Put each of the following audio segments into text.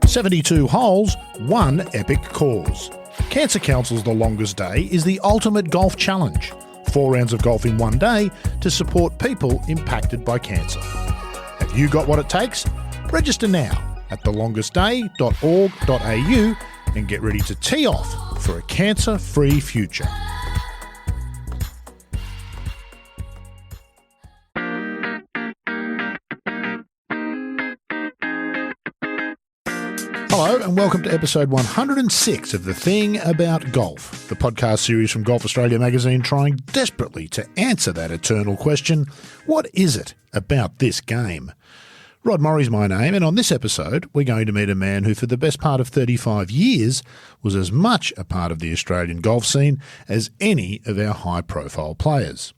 72 holes, one epic cause. Cancer Council's The Longest Day is the ultimate golf challenge. 4 rounds of golf in one day to support people impacted by cancer. Have you got what it takes? Register now at thelongestday.org.au and get ready to tee off for a cancer-free future. Hello and welcome to episode 106 of The Thing About Golf, the podcast series from Golf Australia magazine trying desperately to answer that eternal question, what is it about this game? Rod Morri's my name, and on this episode we're going to meet a man who for the best part of 35 years was as much a part of the Australian golf scene as any of our high-profile players.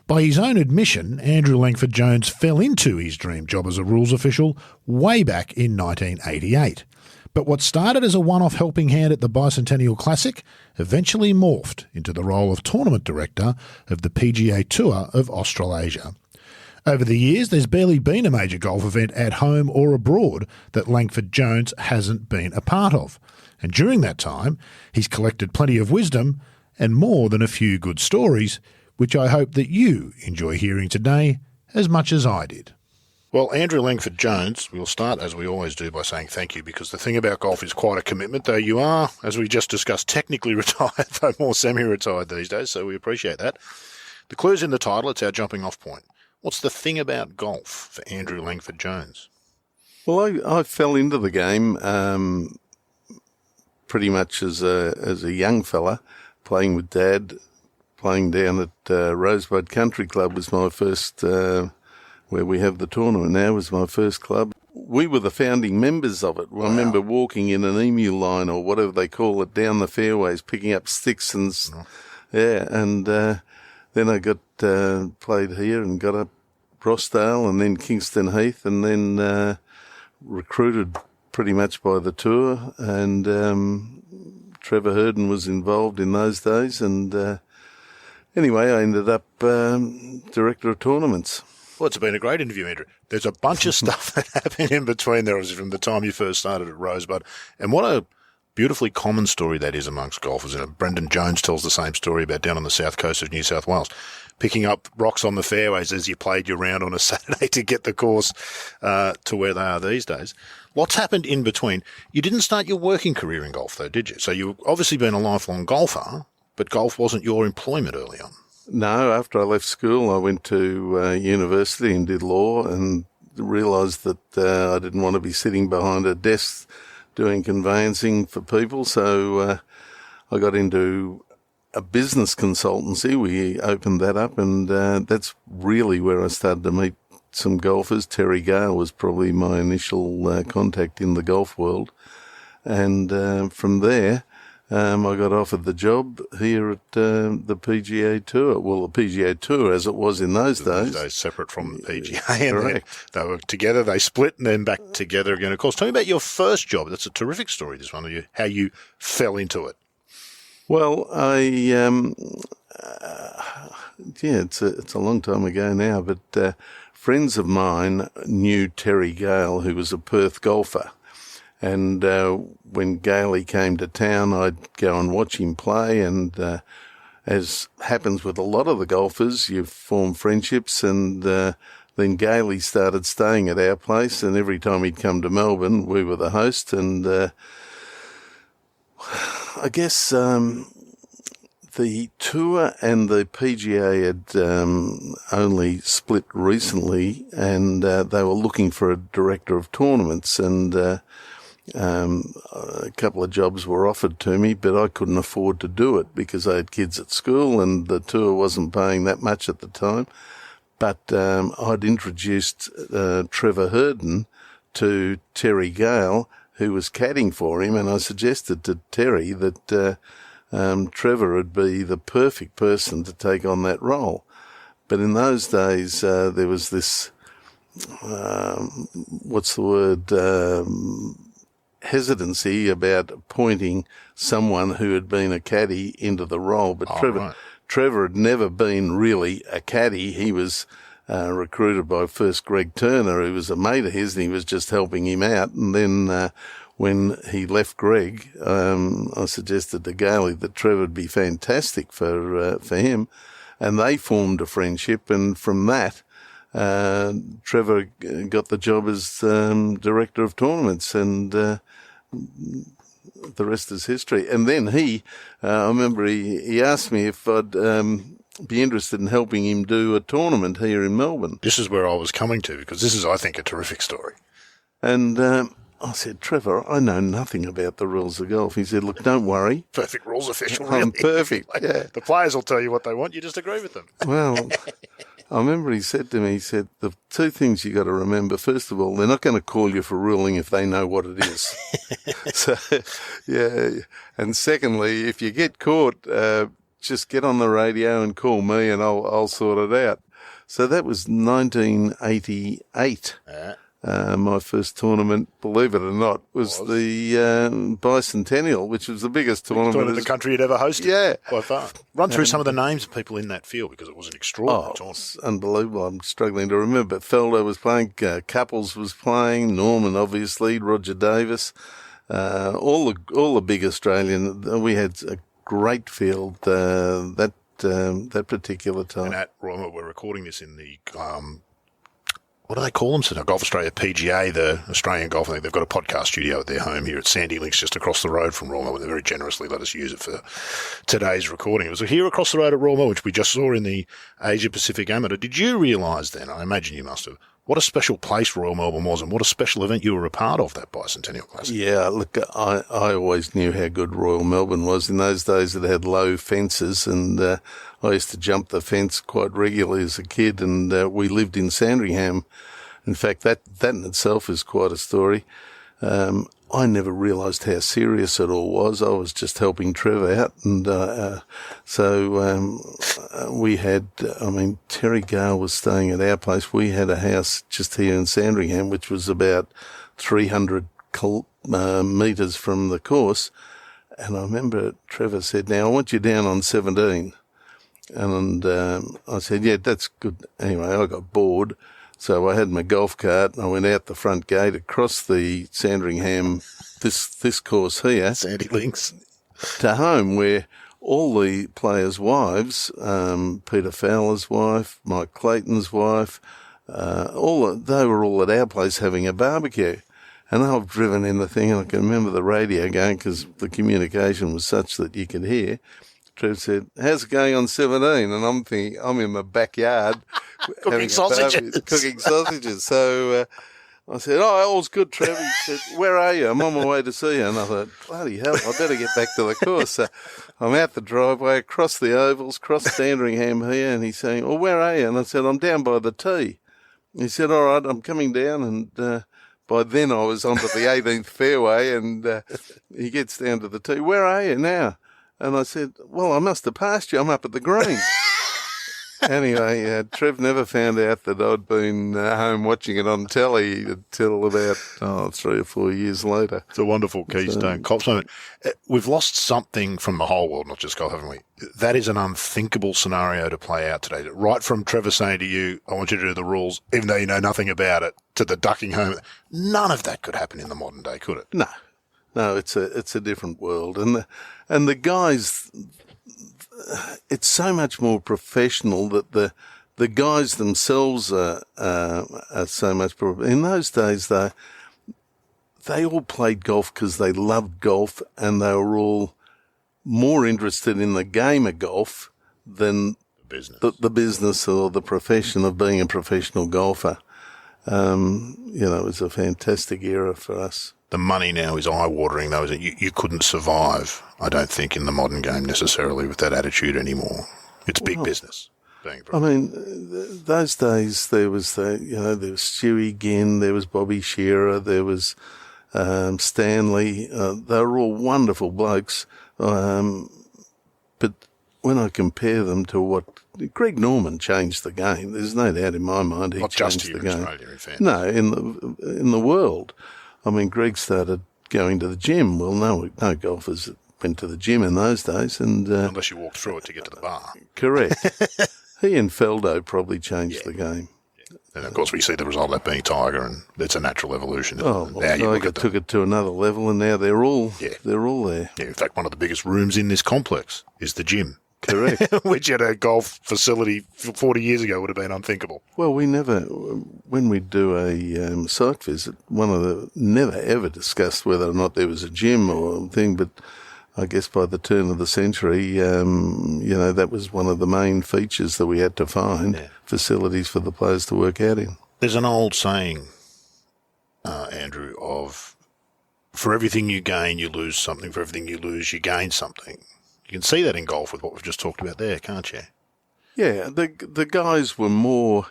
By his own admission, Andrew Langford-Jones fell into his dream job as a rules official way back in 1988. But what started as a one-off helping hand at the Bicentennial Classic eventually morphed into the role of tournament director of the PGA Tour of Australasia. Over the years, there's barely been a major golf event at home or abroad that Langford-Jones hasn't been a part of. And during that time, he's collected plenty of wisdom and more than a few good stories, which I hope that you enjoy hearing today as much as I did. Well, Andrew Langford-Jones, we'll start, as we always do, by saying thank you, because the thing about golf is quite a commitment, though you are, as we just discussed, technically retired, though more semi-retired these days, so we appreciate that. The clue's in the title, it's our jumping-off point. What's the thing about golf for Andrew Langford-Jones? Well, I fell into the game pretty much as a young fella, playing with Dad, playing down at Rosebud Country Club was my first... where we have the tournament now, was my first club. We were the founding members of it. Wow. I remember walking in an emu line or whatever they call it down the fairways, picking up sticks and then I got played here and got up Rossdale and then Kingston Heath and then recruited pretty much by the tour, and Trevor Herden was involved in those days, and anyway, I ended up director of tournaments. Well, it's been a great interview, Andrew. There's a bunch of stuff that happened in between there from the time you first started at Rosebud. And what a beautifully common story that is amongst golfers. And Brendan Jones tells the same story about down on the south coast of New South Wales, picking up rocks on the fairways as you played your round on a Saturday to get the course to where they are these days. What's happened in between? You didn't start your working career in golf, though, did you? So you've obviously been a lifelong golfer, but golf wasn't your employment early on. No, after I left school, I went to university and did law and realised that I didn't want to be sitting behind a desk doing conveyancing for people. So I got into a business consultancy. We opened that up, and that's really where I started to meet some golfers. Terry Gale was probably my initial contact in the golf world. And from there... I got offered the job here at the PGA Tour. Well, the PGA Tour, as it was in those days. Separate from the PGA. Correct. They were together, they split, and then back together again. Of course, tell me about your first job. That's a terrific story, this one, how you fell into it. Well, it's a long time ago now, but friends of mine knew Terry Gale, who was a Perth golfer. And when Gailey came to town, I'd go and watch him play. And as happens with a lot of the golfers, you form friendships. And then Gailey started staying at our place. And every time he'd come to Melbourne, we were the host. And I guess the tour and the PGA had only split recently. And they were looking for a director of tournaments. And... a couple of jobs were offered to me, but I couldn't afford to do it because I had kids at school and the tour wasn't paying that much at the time. But I'd introduced Trevor Herden to Terry Gale, who was caddying for him, and I suggested to Terry that Trevor would be the perfect person to take on that role. But in those days, there was this, hesitancy about appointing someone who had been a caddy into the role. But Trevor had never been really a caddy. He was recruited by first Greg Turner, who was a mate of his, and he was just helping him out. And then when he left Greg, I suggested to Gailey that Trevor would be fantastic for him, and they formed a friendship. And from that, Trevor got the job as director of tournaments, and the rest is history. And then I remember he asked me if I'd be interested in helping him do a tournament here in Melbourne. This is where I was coming to, because this is, I think, a terrific story. And I said, Trevor, I know nothing about the rules of golf. He said, look, don't worry. Perfect rules official, I'm really. perfect, yeah. The players will tell you what they want, you just agree with them. Well, I remember he said to me, he said, the two things you got to remember, first of all, they're not going to call you for ruling if they know what it is. So, yeah. And secondly, if you get caught, just get on the radio and call me and I'll sort it out. So that was 1988. My first tournament, believe it or not, was the Bicentennial, which was the biggest tournament the country had ever hosted. Yeah. By far. Run through some of the names of people in that field, because it was an extraordinary tournament. It's unbelievable. I'm struggling to remember. But Feldo was playing, Couples was playing, Norman, obviously, Roger Davis, all the big Australian. We had a great field that particular time. And at Royal, we're recording this in the what do they call them? So Golf Australia PGA, the Australian Golf. I think they've got a podcast studio at their home here at Sandy Links, just across the road from Royal Melbourne. They very generously let us use it for today's recording. It was here across the road at Royal Melbourne, which we just saw in the Asia Pacific Amateur. Did you realise then, I imagine you must have, what a special place Royal Melbourne was and what a special event you were a part of, that Bicentennial Classic? Yeah, look, I always knew how good Royal Melbourne was. In those days it had low fences, and I used to jump the fence quite regularly as a kid, and we lived in Sandringham. In fact, that in itself is quite a story. I never realised how serious it all was. I was just helping Trev out, and so we had, Terry Gale was staying at our place. We had a house just here in Sandringham, which was about 300 metres from the course. And I remember Trevor said, now I want you down on 17. And I said, yeah, that's good. Anyway, I got bored. So I had my golf cart and I went out the front gate across the Sandringham, this course here. Sandy Links. To home, where all the players' wives, Peter Fowler's wife, Mike Clayton's wife, they were all at our place having a barbecue. And I've driven in the thing, and I can remember the radio going, because the communication was such that you could hear. Trev said, how's it going on 17? And I'm thinking, I'm in my backyard. Cooking sausages. So I said, all's good, Trev. He said, where are you? I'm on my way to see you. And I thought, bloody hell, I better get back to the course. So I'm out the driveway, across the ovals, across Sandringham here, and he's saying, well, where are you? And I said, I'm down by the tee. He said, all right, I'm coming down. And by then I was onto the 18th fairway, and he gets down to the tee. Where are you now? And I said, well, I must have passed you. I'm up at the green. Anyway, Trev never found out that I'd been home watching it on telly until about 3 or 4 years later. It's a wonderful Keystone Cops moment. We've lost something from the whole world, not just golf, haven't we? That is an unthinkable scenario to play out today. Right from Trevor saying to you, I want you to do the rules, even though you know nothing about it, to the ducking home. None of that could happen in the modern day, could it? No, it's a different world. And the guys, it's so much more professional that the guys themselves are so much. In those days, they all played golf because they loved golf, and they were all more interested in the game of golf than the business or the profession of being a professional golfer. It was a fantastic era for us. The money now is eye-watering, though. You couldn't survive, I don't think, in the modern game necessarily with that attitude anymore. It's big business. Those days there was there was Stewie Ginn, there was Bobby Shearer, there was Stanley. They were all wonderful blokes. But when I compare them to what Greg Norman changed the game, there's no doubt in my mind he changed the game. Australia, in fairness. No, in the world. Greg started going to the gym. Well, no golfers went to the gym in those days. And unless you walked through it to get to the bar. Correct. He and Feldo probably changed the game. And, of course, we see the result of that being Tiger, and it's a natural evolution. Oh, well, Tiger took it to another level, and now they're all there. Yeah, in fact, one of the biggest rooms in this complex is the gym. Correct. Which at a golf facility 40 years ago would have been unthinkable. Well, we never, when we do a site visit, never ever discussed whether or not there was a gym or thing, but I guess by the turn of the century, that was one of the main features that we had to find, facilities for the players to work out in. There's an old saying, Andrew, of for everything you gain, you lose something. For everything you lose, you gain something. You can see that in golf with what we've just talked about there, can't you? Yeah, the guys were more...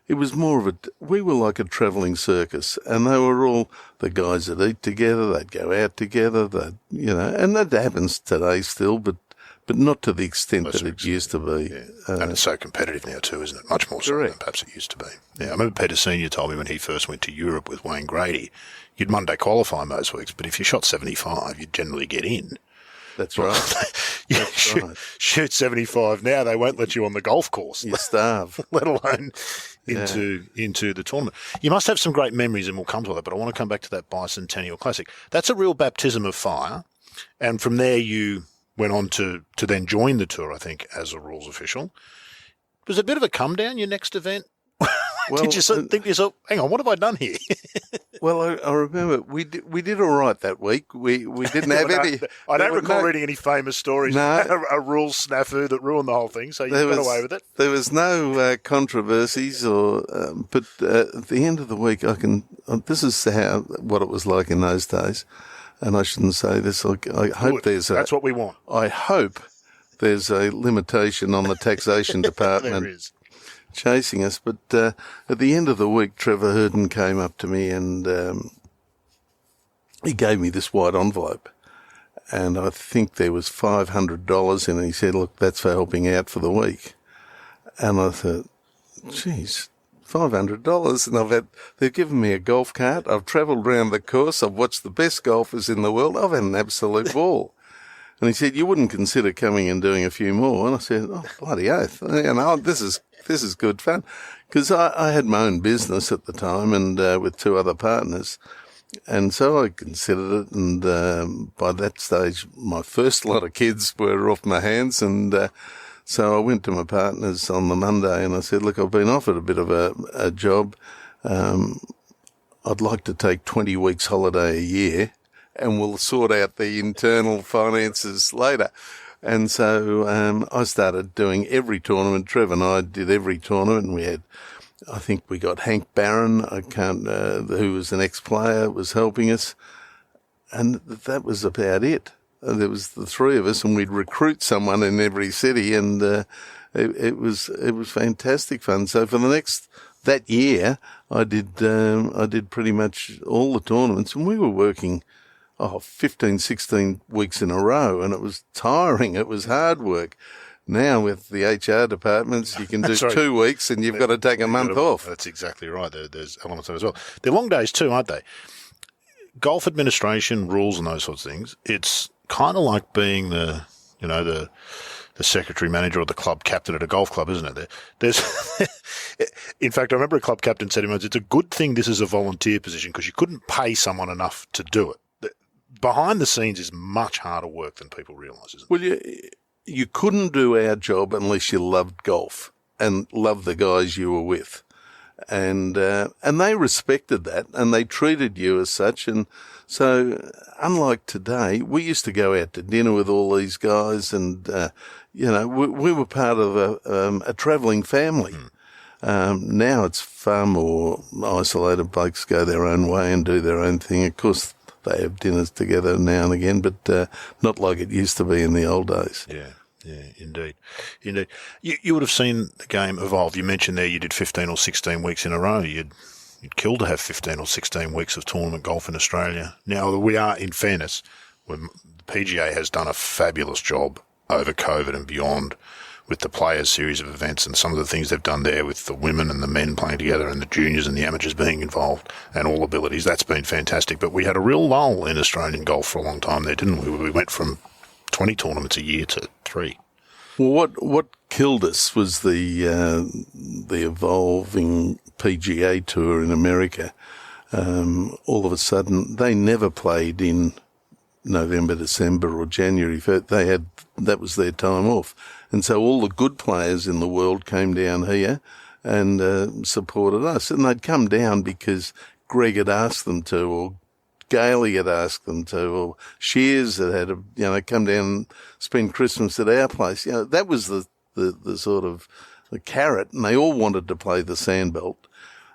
It was more of we were like a travelling circus, and they were all the guys that eat together, they'd go out together, and that happens today still, but not to the extent that it used to be. Yeah. And it's so competitive now too, isn't it? Much more so than perhaps it used to be. Yeah, I remember Peter Senior told me when he first went to Europe with Wayne Grady, you'd Monday qualify most weeks, but if you shot 75, you'd generally get in. That's right. Shoot 75 now, they won't let you on the golf course. You starve. Let alone into the tournament. You must have some great memories, and we'll come to that, but I want to come back to that Bicentennial Classic. That's a real baptism of fire, and from there you went on to then join the tour, I think, as a rules official. It was a bit of a come down, your next event? Well, did you think to yourself, hang on, what have I done here? Well, I remember we did all right that week. We didn't have any. I don't recall reading any famous stories. No, a rules snafu that ruined the whole thing. So you got away with it. There was no controversies, but at the end of the week, this is what it was like in those days, and I shouldn't say this. I hope that's what we want. I hope there's a limitation on the taxation department. There is. Chasing us, but at the end of the week, Trevor Herden came up to me and he gave me this white envelope, and I think there was $500 in it. He said, "Look, that's for helping out for the week," and I thought, "Geez, $500!" And they've given me a golf cart. I've travelled around the course. I've watched the best golfers in the world. I've had an absolute ball. And he said, "You wouldn't consider coming and doing a few more?" And I said, "Oh, bloody oath! This is good fun," because I had my own business at the time and with two other partners, and so I considered it. And by that stage, my first lot of kids were off my hands, and so I went to my partners on the Monday and I said, "Look, I've been offered a bit of a job. I'd like to take 20 weeks holiday a year, and we'll sort out the internal finances later." And so I started doing every tournament. Trev and I did every tournament. I think we got Hank Barron, who was an ex-player, was helping us. And that was about it. There was the three of us, and we'd recruit someone in every city, and it was fantastic fun. So for that year, I did pretty much all the tournaments, and we were working 15, 16 weeks in a row, and it was tiring. It was hard work. Now with the HR departments, you can do 2 weeks and you've got to take a month off. That's exactly right. There's elements of it as well. They're long days too, aren't they? Golf administration, rules and those sorts of things, it's kind of like being the secretary manager or the club captain at a golf club, isn't it? In fact, I remember a club captain said to me, "It's a good thing this is a volunteer position because you couldn't pay someone enough to do it." Behind the scenes is much harder work than people realise, isn't it? Well, you couldn't do our job unless you loved golf and loved the guys you were with. And they respected that, and they treated you as such. And so, unlike today, we used to go out to dinner with all these guys, and we were part of a travelling family. Now it's far more isolated. Blokes go their own way and do their own thing. Of course, they have dinners together now and again, but not like it used to be in the old days. Yeah, indeed. You would have seen the game evolve. You mentioned there you did 15 or 16 weeks in a row. You'd kill to have 15 or 16 weeks of tournament golf in Australia. Now, we are, in fairness, the PGA has done a fabulous job over COVID and beyond with the Players series of events and some of the things they've done there with the women and the men playing together and the juniors and the amateurs being involved and all abilities. That's been fantastic. But we had a real lull in Australian golf for a long time there, didn't we? We went from 20 tournaments a year to 3. Well, what killed us was the evolving PGA Tour in America. All of a sudden, they never played in November, December or January. That was their time off. And so all the good players in the world came down here and supported us. And they'd come down because Greg had asked them to, or Gailey had asked them to, or Shears had come down and spend Christmas at our place. That was the sort of the carrot, and they all wanted to play the Sandbelt.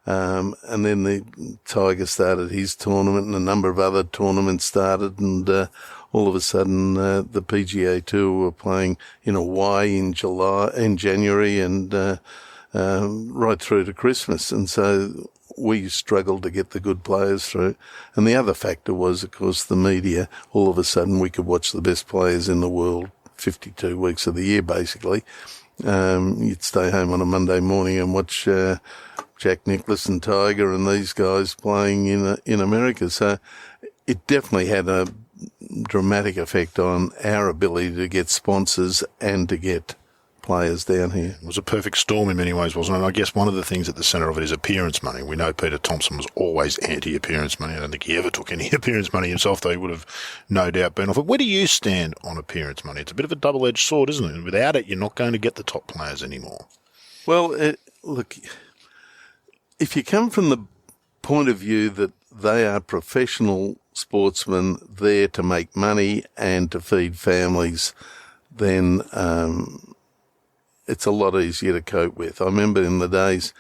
And then the Tiger started his tournament, and a number of other tournaments started, and all of a sudden the PGA Tour were playing in Hawaii in January, and right through to Christmas. And so we struggled to get the good players through. And the other factor was, of course, the media. All of a sudden we could watch the best players in the world 52 weeks of the year, basically. You'd stay home on a Monday morning and watch Jack Nicklaus and Tiger and these guys playing in America. So it definitely had a dramatic effect on our ability to get sponsors and to get players down here. It was a perfect storm in many ways, wasn't it? And I guess one of the things at the centre of it is appearance money. We know Peter Thompson was always anti-appearance money. I don't think he ever took any appearance money himself, though he would have no doubt been off it. Where do you stand on appearance money? It's a bit of a double-edged sword, isn't it? And without it, you're not going to get the top players anymore. Well, look, if you come from the point of view that they are professional sportsmen there to make money and to feed families, then it's a lot easier to cope with. I remember in the days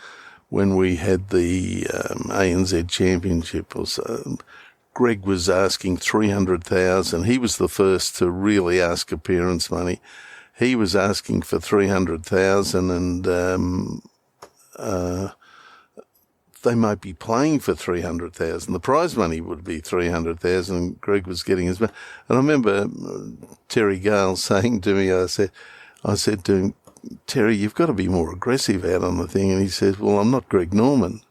when we had the ANZ Championship, or so, Greg was asking $300,000. He was the first to really ask appearance money. He was asking for $300,000, and they might be playing for $300,000. The prize money would be $300,000, and Greg was getting his money. And I remember Terry Gale saying to me, I said to him, Terry, you've got to be more aggressive out on the thing. And he said, well, I'm not Greg Norman.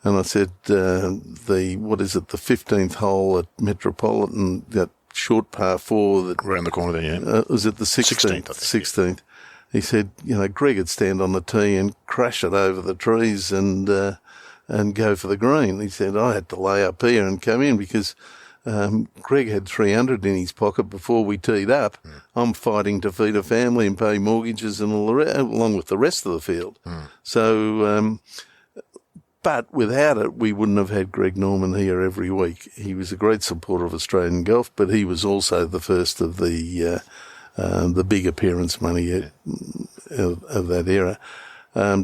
And I said, the 15th hole at Metropolitan, that short par 4 that around the corner there, yeah. Was it the 16th? 16th. He said, Greg would stand on the tee and crash it over the trees and go for the green. He said, I had to lay up here and come in because Greg had 300 in his pocket before we teed up. Mm. I'm fighting to feed a family and pay mortgages and all the rest, along with the rest of the field. Mm. So, but without it, we wouldn't have had Greg Norman here every week. He was a great supporter of Australian golf, but he was also the first of the big appearance money of that era.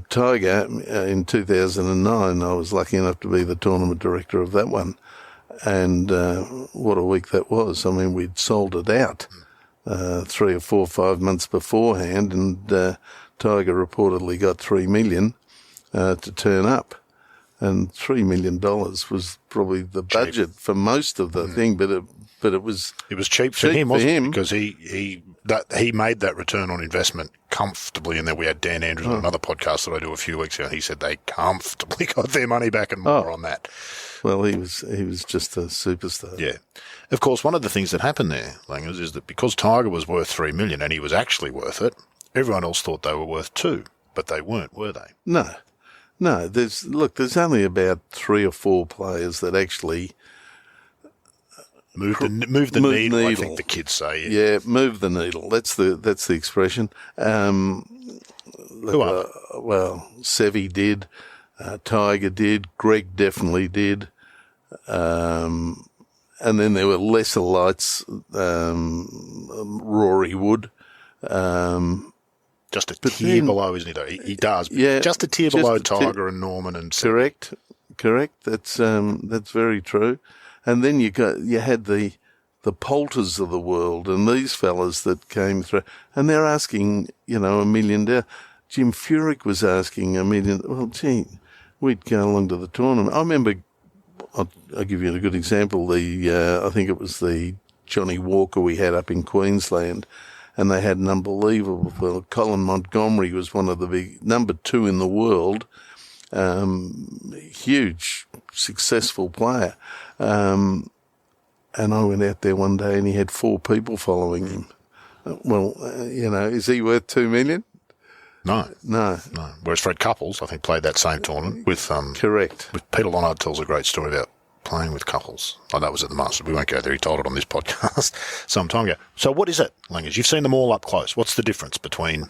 Tiger, in 2009, I was lucky enough to be the tournament director of that one. And what a week that was. I mean, we'd sold it out 3 or 4 or 5 months beforehand, and Tiger reportedly got $3 million to turn up. And $3 million was probably the budget for most of the thing, but it was cheap for him, wasn't it? Because he made that return on investment comfortably, and then we had Dan Andrews on another podcast that I do a few weeks ago. He said they comfortably got their money back and more on that. Well, he was just a superstar. Yeah. Of course, one of the things that happened there, Langers, is that because Tiger was worth $3 million and he was actually worth it, everyone else thought they were worth $2 million, but they weren't, were they? No. There's only about 3 or 4 players that actually move the needle, I think the kids say. Yeah, move the needle. That's the expression. Who are well, Seve did, Tiger did, Greg definitely did, and then there were lesser lights. Rory would. Just a tier below, isn't he? Though he does. Yeah, just a tier below Tiger and Norman and Correct. That's very true. And then you had the Poulters of the world and these fellas that came through, and they're asking $1 million. Jim Furyk was asking $1 million. Well, gee, we'd go along to the tournament. I remember. I'll give you a good example. I think it was the Johnny Walker we had up in Queensland. And they had an unbelievable fellow. Colin Montgomery was one of the big, number 2 in the world, huge, successful player. And I went out there one day and he had 4 people following him. Well, is he worth $2 million? No. No. Whereas Fred Couples, I think, played that same tournament with... Correct. With Peter Lonard tells a great story about playing with Couples. Oh, that was at the Masters. We won't go there. He told it on this podcast some time ago. So what is it, Langers? You've seen them all up close. What's the difference between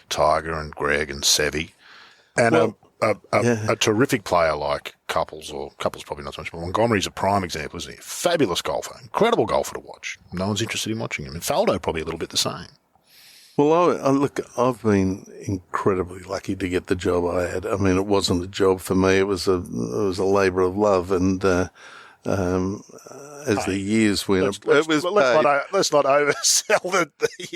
Tiger and Greg and Seve and a terrific player like Couples, or Couples probably not so much, but Montgomery's a prime example, isn't he? Fabulous golfer. Incredible golfer to watch. No one's interested in watching him. And Faldo probably a little bit the same. Well, look, I've been incredibly lucky to get the job I had. I mean, it wasn't a job for me; it was a labour of love. And as the years went, let's not oversell that.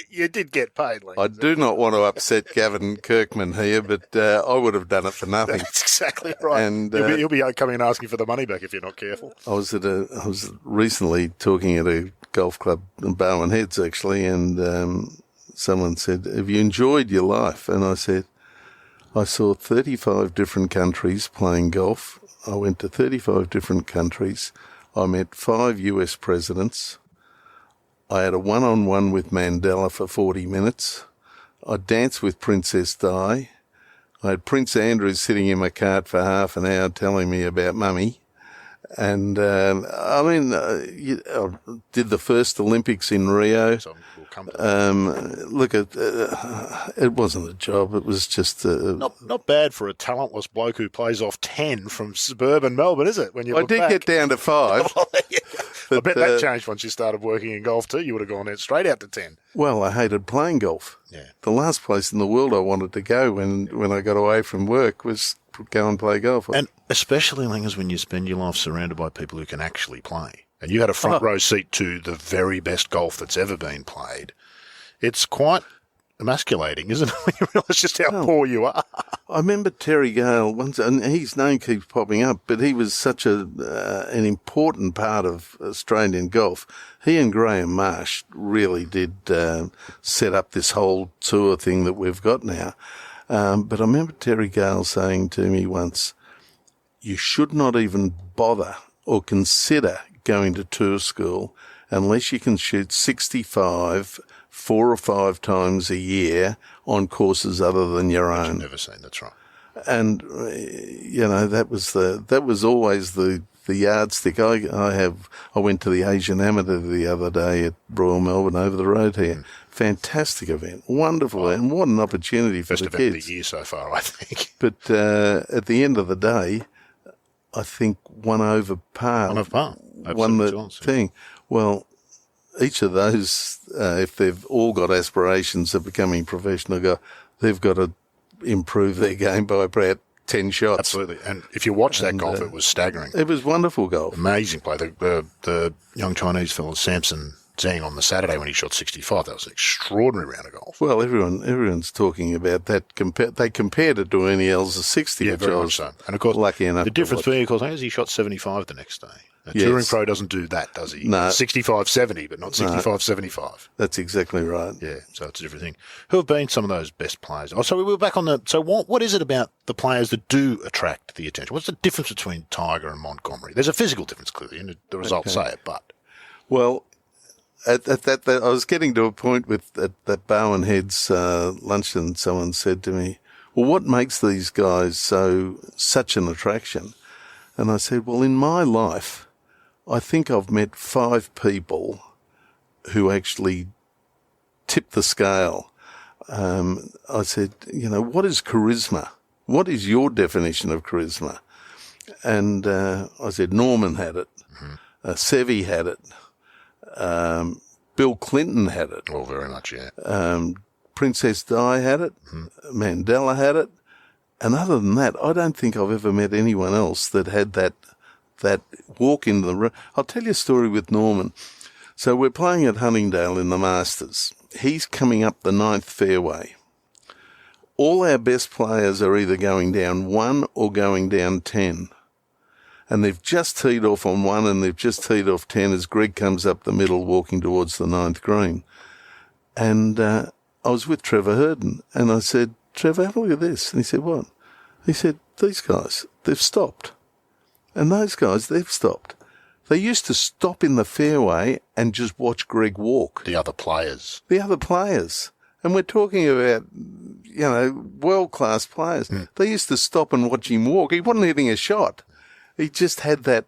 You did get paid. I do not want to upset Gavin Kirkman here, but I would have done it for nothing. That's exactly right. And he'll be coming and asking for the money back if you're not careful. I was recently talking at a golf club in Bowen Heads, actually, and someone said, "Have you enjoyed your life?" And I said, "I saw 35 different countries playing golf. I went to 35 different countries. I met 5 US presidents. I had a one-on-one with Mandela for 40 minutes. I danced with Princess Di. I had Prince Andrew sitting in my cart for half an hour telling me about Mummy. And, I did the first Olympics in Rio. So we'll come to it wasn't a job. It was just not bad for a talentless bloke who plays off 10 from suburban Melbourne, is it? When you I did get down to 5. I bet that changed once you started working in golf too. You would have gone out straight out to 10. Well, I hated playing golf. Yeah. The last place in the world I wanted to go when I got away from work was go and play golf. And especially, Langers, when you spend your life surrounded by people who can actually play. And you had a front row seat to the very best golf that's ever been played. It's quite emasculating, isn't it, when you realise just how poor you are? I remember Terry Gale once, and his name keeps popping up, but he was such an important part of Australian golf. He and Graham Marsh really did set up this whole tour thing that we've got now. But I remember Terry Gale saying to me once, "You should not even bother or consider going to tour school unless you can shoot 65 4 or 5 times a year on courses other than your own." I've never seen, that's right. And that was always the yardstick. I went to the Asian Amateur the other day at Royal Melbourne over the road here. Fantastic event, wonderful, and what an opportunity for the kids. Best event of the year so far, I think. But at the end of the day, I think one over par. Won the thing. Well, each of those, if they've all got aspirations of becoming professional, they've got to improve their game by about 10 shots. Absolutely. And if you watch that golf, it was staggering. It was wonderful golf. Amazing play. The young Chinese fellow, Samson Zhang, on the Saturday when he shot 65, that was an extraordinary round of golf. Well, everyone's talking about that. They compared it to Ernie Els' 60, yeah, very much so. And of course, lucky enough, the difference being, of course, is he shot 75 the next day. A touring pro doesn't do that, does he? No. 65-70, but not 65-75. That's exactly right. Yeah, so it's a different thing. Who have been some of those best players? Oh, so we were back on the... So what is it about the players that do attract the attention? What's the difference between Tiger and Montgomery? There's a physical difference, clearly, and the results say it, but... Well, at that, I was getting to a point with that Bowen Heads luncheon, someone said to me, "Well, what makes these guys such an attraction?" And I said, "Well, in my life, I think I've met 5 people who actually tip the scale." I said, "What is charisma? What is your definition of charisma?" And I said, "Norman had it. Seve had it. Bill Clinton had it." Well, very much, yeah. Princess Di had it. Mandela had it. And other than that, I don't think I've ever met anyone else that had that walk into the room. I'll tell you a story with Norman. So we're playing at Huntingdale in the Masters. He's coming up the 9th fairway. All our best players are either going down 1 or going down 10. And they've just teed off on 1 and they've just teed off 10 as Greg comes up the middle walking towards the 9th green. And I was with Trevor Herden and I said, "Trevor, have a look at this." And he said, "What?" He said, "These guys, they've stopped. And those guys, they've stopped. They used to stop in the fairway and just watch Greg walk." The other players. And we're talking about, world-class players. They used to stop and watch him walk. He wasn't hitting a shot. He just had that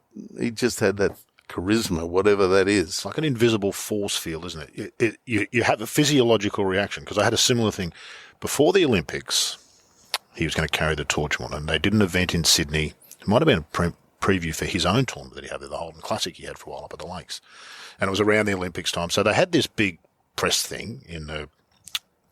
charisma, whatever that is. It's like an invisible force field, isn't it? You have a physiological reaction, because I had a similar thing. Before the Olympics, he was going to carry the torch one, and they did an event in Sydney. It might have been a preview for his own tournament that he had, the Holden Classic he had for a while up at the Lakes. And it was around the Olympics time. So they had this big press thing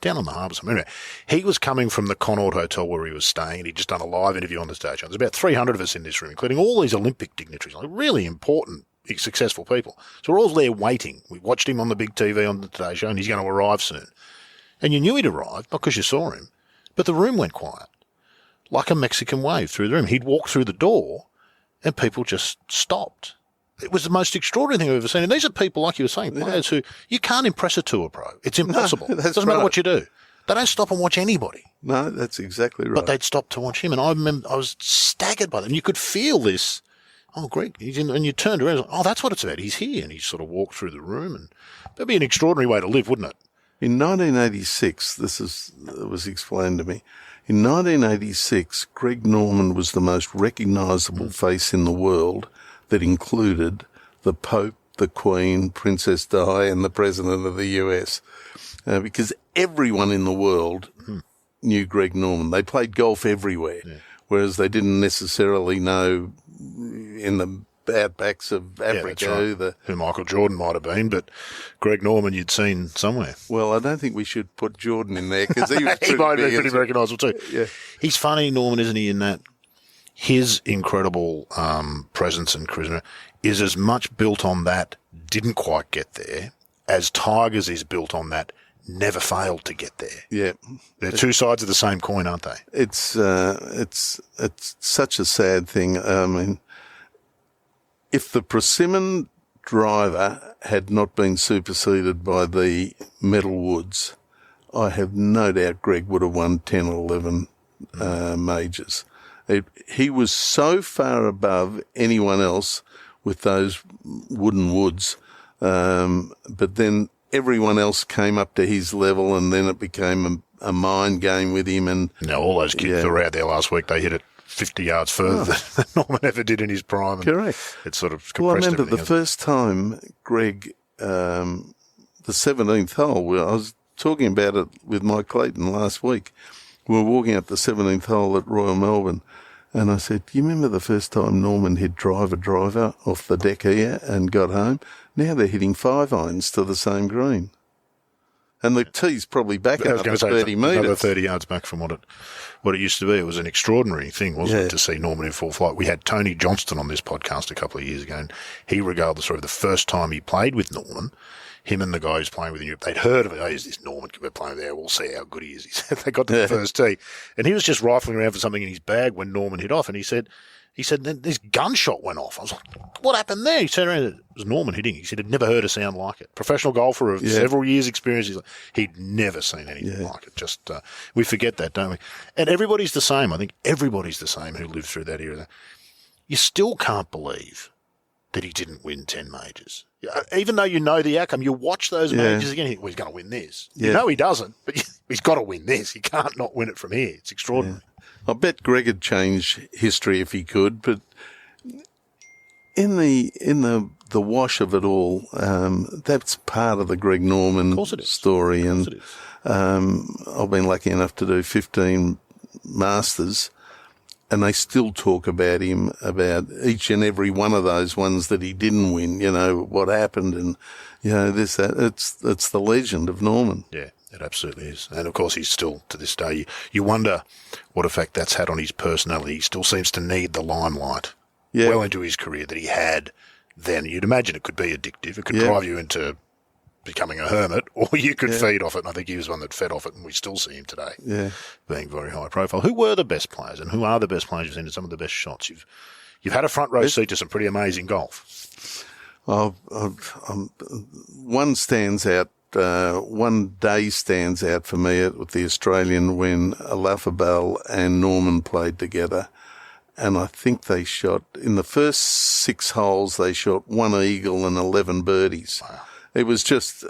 down on the harbour somewhere. Anyway, he was coming from the Connaught Hotel where he was staying, and he'd just done a live interview on the stage. There's about 300 of us in this room, including all these Olympic dignitaries, like really important, successful people. So we're all there waiting. We watched him on the big TV on the Today Show, and he's going to arrive soon. And you knew he'd arrived, not because you saw him, but the room went quiet, like a Mexican wave through the room. He'd walk through the door, and people just stopped. It was the most extraordinary thing I've ever seen. And these are people, like you were saying, players who you can't impress a tour pro. It's impossible. No, it doesn't matter what you do. They don't stop and watch anybody. No, that's exactly right. But they'd stop to watch him. And I remember I was staggered by them. You could feel this. Oh, Greg. And you turned around and was like, that's what it's about. He's here. And he sort of walked through the room. And that'd be an extraordinary way to live, wouldn't it? In 1986, it was explained to me. In 1986, Greg Norman was the most recognisable face in the world that included the Pope, the Queen, Princess Di, and the President of the US. Because everyone in the world knew Greg Norman. They played golf everywhere, whereas they didn't necessarily know in the outbacks of Africa who Michael Jordan might have been, but Greg Norman you'd seen somewhere. Well, I don't think we should put Jordan in there because he was he might be pretty recognisable too. Yeah. He's funny, Norman, isn't he, in that his incredible presence and charisma is as much built on that didn't quite get there as Tigers is built on that never failed to get there. Yeah. They're two sides of the same coin, aren't they? It's such a sad thing. I mean, if the Persimmon driver had not been superseded by the Metal Woods, I have no doubt Greg would have won 10 or 11 majors. He was so far above anyone else with those wooden woods, but then everyone else came up to his level, and then it became a mind game with him. And now all those kids that were out there last week, they hit it 50 yards further than Norman ever did in his prime. Correct. It sort of compressed Well, I remember everything, the first time Greg, the 17th hole, I was talking about it with Mike Clayton last week. We were walking up the 17th hole at Royal Melbourne, and I said, do you remember the first time Norman hit driver off the deck here and got home? Now they're hitting 5 irons to the same green. And the tee's probably back another 30 metres. Another 30 yards back from what it used to be. It was an extraordinary thing, wasn't it, to see Norman in full flight. We had Tony Johnston on this podcast a couple of years ago, and he regaled the story of the first time he played with Norman. Him and the guy who's playing with him, they'd heard of it. Oh, is this Norman? We're playing there. We'll see how good he is. He said they got to the first tee, and he was just rifling around for something in his bag when Norman hit off, and he said then this gunshot went off. I was like, what happened there? He turned around, it was Norman hitting. He said he'd never heard a sound like it. Professional golfer of several years' experience. He'd never seen anything like it. Just we forget that, don't we? And everybody's the same. I think everybody's the same who lived through that era. You still can't believe that he didn't win 10 majors. Even though you know the outcome, you watch those majors again, well, he's going to win this. Yeah. You know he doesn't, but he's got to win this. He can't not win it from here. It's extraordinary. Yeah. I bet Greg would change history if he could, but in the wash of it all, that's part of the Greg Norman story. And I've been lucky enough to do 15 Masters, and they still talk about him, about each and every one of those ones that he didn't win, what happened, and, this, that. It's the legend of Norman. Yeah. It absolutely is. And, of course, he's still, to this day, you wonder what effect that's had on his personality. He still seems to need the limelight well into his career that he had then. You'd imagine it could be addictive. It could drive you into becoming a hermit, or you could feed off it. And I think he was one that fed off it, and we still see him today being very high profile. Who were the best players, and who are the best players you've seen in some of the best shots? You've had a front row seat to some pretty amazing golf. One stands out. One day stands out for me with the Australian when Alafabel and Norman played together, and I think they shot in the first 6 holes. They shot 1 eagle and 11 birdies. Wow. It was just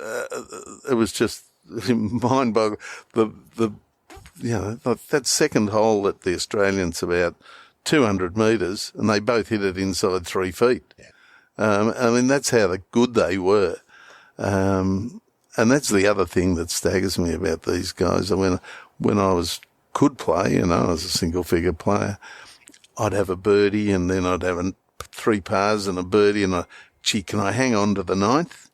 mind-boggling. That second hole at the Australian's about 200 metres, and they both hit it inside 3 feet. Yeah. I mean, that's how good they were. And that's the other thing that staggers me about these guys. When I could play, I was a single-figure player, I'd have a birdie, and then I'd have 3 pars and a birdie, and can I hang on to the 9th?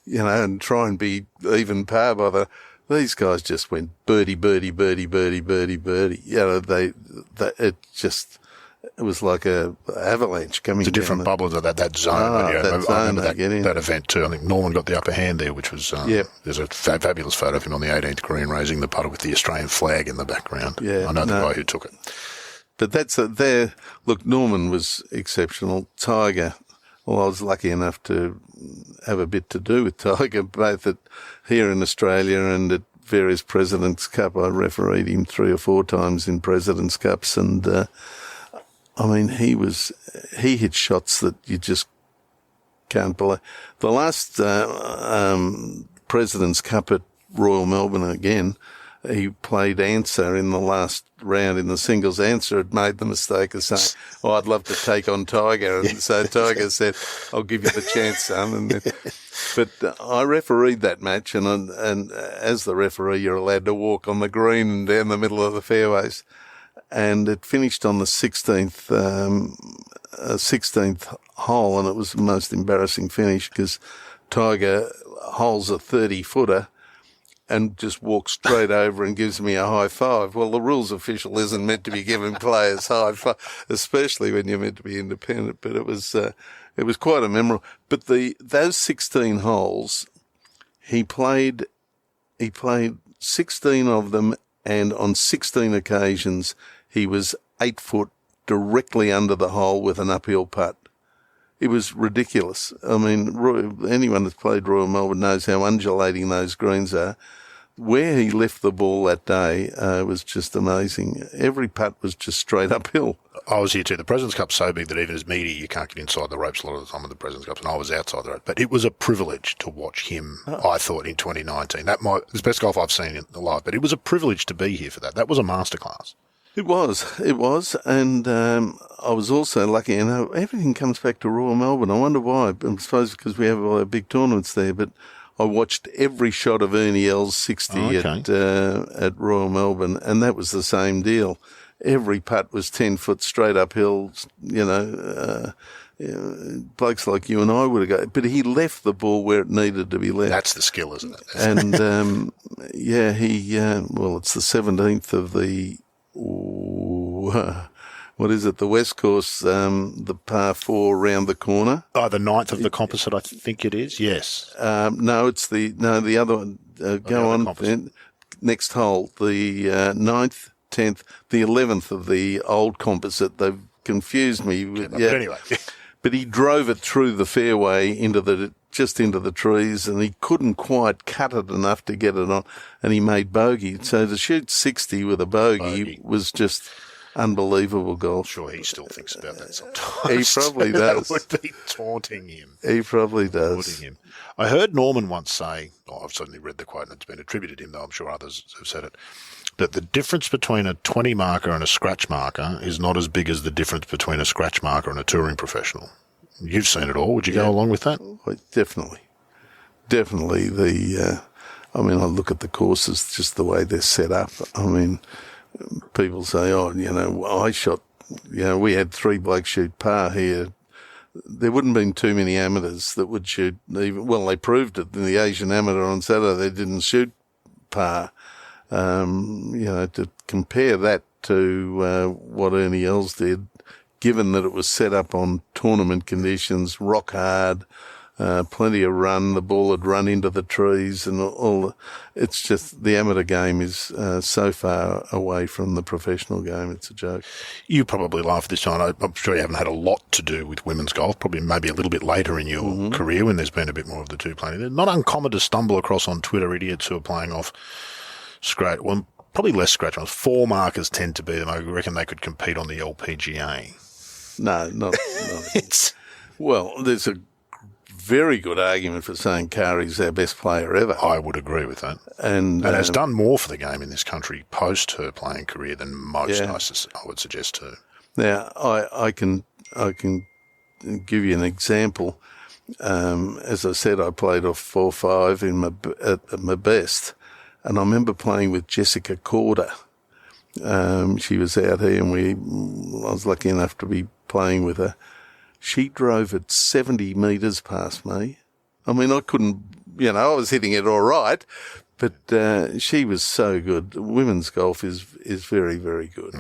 And try and be even par by these guys just went birdie, birdie, birdie, birdie, birdie, birdie. It was like a avalanche coming. It's a different bubble to that zone. I remember that event too. I think Norman got the upper hand there, which was there's a fabulous photo of him on the 18th green raising the putter with the Australian flag in the background. Yeah, I know the guy who took it. But look, Norman was exceptional. Tiger, well, I was lucky enough to have a bit to do with Tiger, both here in Australia and at various President's Cup. I refereed him 3 or 4 times in President's Cups, and he hit shots that you just can't believe. The last President's Cup at Royal Melbourne again, he played Answer in the last round in the singles. Answer had made the mistake of saying, I'd love to take on Tiger. And so Tiger said, I'll give you the chance, son. But I refereed that match, and as the referee, you're allowed to walk on the green and down the middle of the fairways. And it finished on the 16th hole, and it was the most embarrassing finish because Tiger holes a 30-footer and just walks straight over and gives me a high five. Well, the rules official isn't meant to be giving players high five, especially when you're meant to be independent. But it was quite a memorable. But those 16 holes, he played 16 of them, and on 16 occasions he was 8 foot directly under the hole with an uphill putt. It was ridiculous. I mean, anyone that's played Royal Melbourne knows how undulating those greens are. Where he left the ball that day was just amazing. Every putt was just straight uphill. I was here too. The President's Cup's so big that even as media, you can't get inside the ropes a lot of the time with the President's Cups, and I was outside the ropes. But it was a privilege to watch him, I thought, in 2019. It's the best golf I've seen in live, but it was a privilege to be here for that. That was a masterclass. It was, and I was also lucky, everything comes back to Royal Melbourne. I wonder why. I suppose because we have all our big tournaments there, but I watched every shot of Ernie Els 60 at Royal Melbourne, and that was the same deal. Every putt was 10 foot straight uphill, blokes like you and I would have gone, but he left the ball where it needed to be left. That's the skill, isn't it? And, it's the 17th of the, what is it? The West Course, the par 4 round the corner. Oh, the 9th of the composite, I think it is. Yes. No, it's the other one. Go on. Then, next hole, the 9th, 10th, the 11th of the old composite. They've confused me. But anyway. But he drove it through the fairway into the trees, and he couldn't quite cut it enough to get it on, and he made bogey. So to shoot 60 with a bogey was just unbelievable golf. I'm sure he still thinks about that sometimes. He probably does. That would be taunting him. He probably does. Taunting him. I heard Norman once say, I've certainly read the quote and it's been attributed to him, though I'm sure others have said it, that the difference between a 20 marker and a scratch marker is not as big as the difference between a scratch marker and a touring professional. You've seen it all. Would you go along with that? Definitely. I look at the courses, just the way they're set up. I mean, people say, I shot, we had 3 blokes shoot par here. There wouldn't have been too many amateurs that would shoot even, well, they proved it in the Asian Amateur on Saturday. They didn't shoot par. To compare that to what Ernie Els did, given that it was set up on tournament conditions, rock hard, plenty of run, the ball had run into the trees and all. It's just the amateur game is so far away from the professional game. It's a joke. You probably laugh this time. I'm sure you haven't had a lot to do with women's golf, probably maybe a little bit later in your career when there's been a bit more of the two playing. It's not uncommon to stumble across on Twitter idiots who are playing off scratch. Well, probably less scratch ones. 4 markers tend to be them. I reckon they could compete on the LPGA. No, not. It's well, there's a very good argument for saying Kari's our best player ever. I would agree with that. And has done more for the game in this country post her playing career than most, Yeah. I would suggest too. Now, I can give you an example. As I said, I played off 4-5 at my best, and I remember playing with Jessica Corder. She was out here, and I was lucky enough to be playing with her. She drove it 70 metres past me. I mean, I couldn't, I was hitting it all right, but she was so good. Women's golf is very, very good.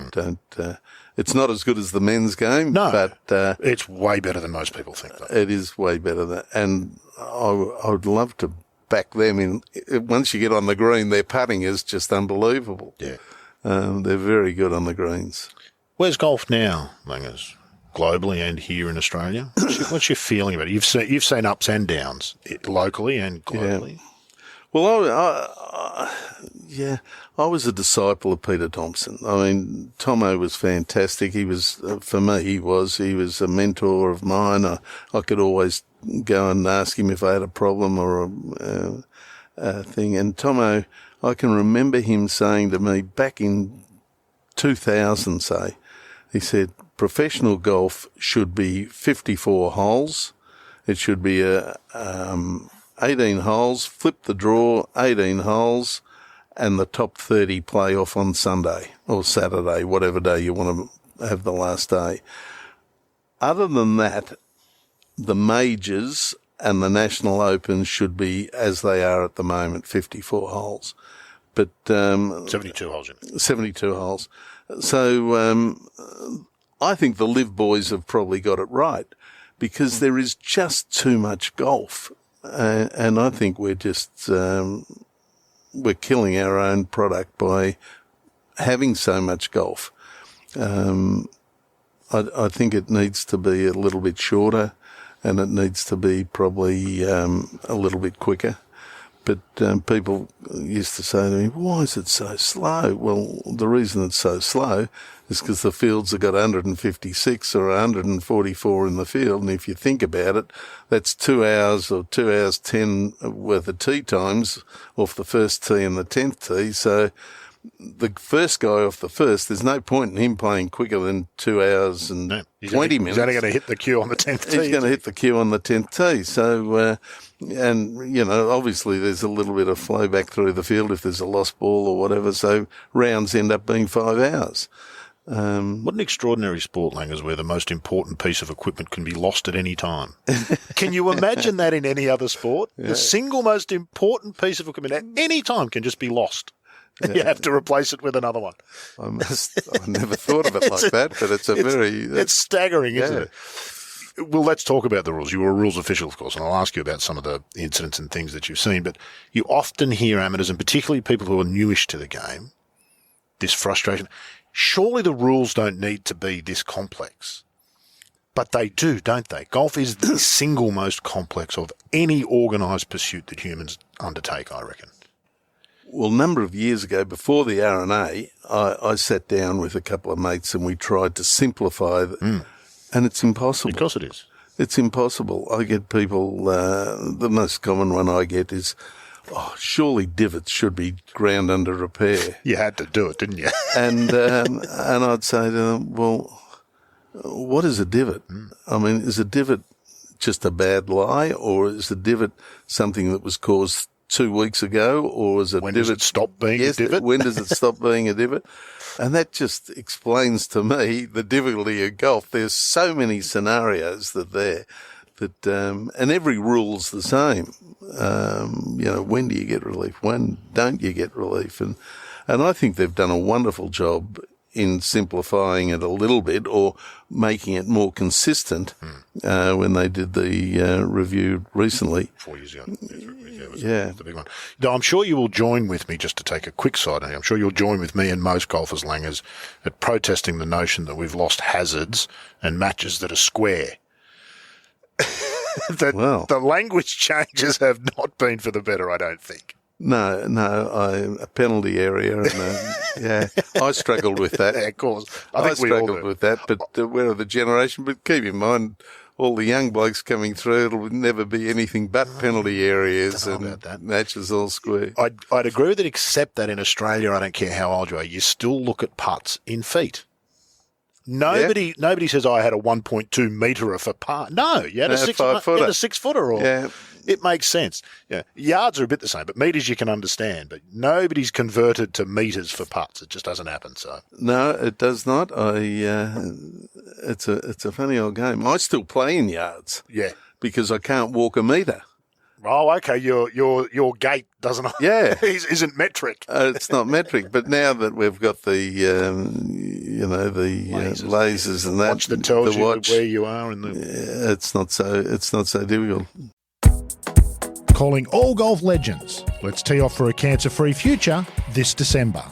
It's not as good as the men's game, but it's way better than most people think, though. It is way better and I would love to back them in. Once you get on the green, their putting is just unbelievable. Yeah. They're very good on the greens. Where's golf now, Langers? Globally and here in Australia? What's your feeling about it? You've seen ups and downs, locally and globally. Yeah. Well, I was a disciple of Peter Thompson. I mean, Tomo was fantastic. He was, for me, he was a mentor of mine. I could always go and ask him if I had a problem or a thing. And Tomo, I can remember him saying to me back in 2000, say, he said, professional golf should be 54 holes. It should be 18 holes, flip the draw, 18 holes, and the top 30 play off on Sunday or Saturday, whatever day you want to have the last day. Other than that, the majors and the National Opens should be as they are at the moment, 54 holes. But 72 holes. 72 holes. So I think the Live boys have probably got it right because there is just too much golf. And I think we're just we're killing our own product by having so much golf. I think it needs to be a little bit shorter, and it needs to be probably a little bit quicker. But people used to say to me, why is it so slow? Well, the reason it's so slow is because the fields have got 156 or 144 in the field. And if you think about it, that's 2 hours or 2 hours 10 worth of tee times off the first tee and the 10th tee. So the first guy off the first, there's no point in him playing quicker than 2 hours and 20 minutes. He's only going to hit the cue on the 10th tee. He's going to hit the cue on the 10th tee. So, and, obviously there's a little bit of flow back through the field if there's a lost ball or whatever. So rounds end up being 5 hours. What an extraordinary sport, Langers, where the most important piece of equipment can be lost at any time. Can you imagine that in any other sport? Yeah. The single most important piece of equipment at any time can just be lost. Yeah. You have to replace it with another one. I never thought of it like that, but it's staggering, isn't it? Well, let's talk about the rules. You were a rules official, of course, and I'll ask you about some of the incidents and things that you've seen, but you often hear amateurs, and particularly people who are newish to the game, this frustration. Surely the rules don't need to be this complex. But they do, don't they? Golf is the single most complex of any organised pursuit that humans undertake, I reckon. Well, a number of years ago, before the R&A, I sat down with a couple of mates and we tried to simplify and it's impossible. Because it is. It's impossible. I get people, the most common one I get is, surely divots should be ground under repair. You had to do it, didn't you? and I'd say to them, well, what is a divot? I mean, is a divot just a bad lie, or is a divot something that was caused 2 weeks ago, or is a when divot... does it stop being a divot? When does it stop being a divot? And that just explains to me the difficulty of golf. There's so many scenarios that and every rule's the same. When do you get relief? When don't you get relief? And I think they've done a wonderful job in simplifying it a little bit or making it more consistent when they did the review recently. 4 years ago. Yeah. The big one. Now, I'm sure you will join with me, just to take a quick side, I'm sure you'll join with me and most golfers, Langers, at protesting the notion that we've lost hazards and matches that are square. The language changes have not been for the better, I don't think. No, a penalty area. And, I struggled with that. Yeah, of course. I struggled with that, but we're of the generation. But keep in mind, all the young blokes coming through, it'll never be anything but penalty areas and matches all square. I'd agree with it, except that in Australia, I don't care how old you are, you still look at putts in feet. Nobody says, I had a 1.2 metre for putt. No, you had a 6-footer. Or it makes sense. Yeah, yards are a bit the same, but metres you can understand. But nobody's converted to metres for putts. It just doesn't happen. So no, it does not. It's a funny old game. I still play in yards. Yeah, because I can't walk a metre. Oh, okay. Your gait doesn't. Yeah, isn't metric. It's not metric. But now that we've got the lasers and that, watch that tells you where you are in the. Yeah, it's not so difficult. Calling all golf legends. Let's tee off for a cancer-free future this December.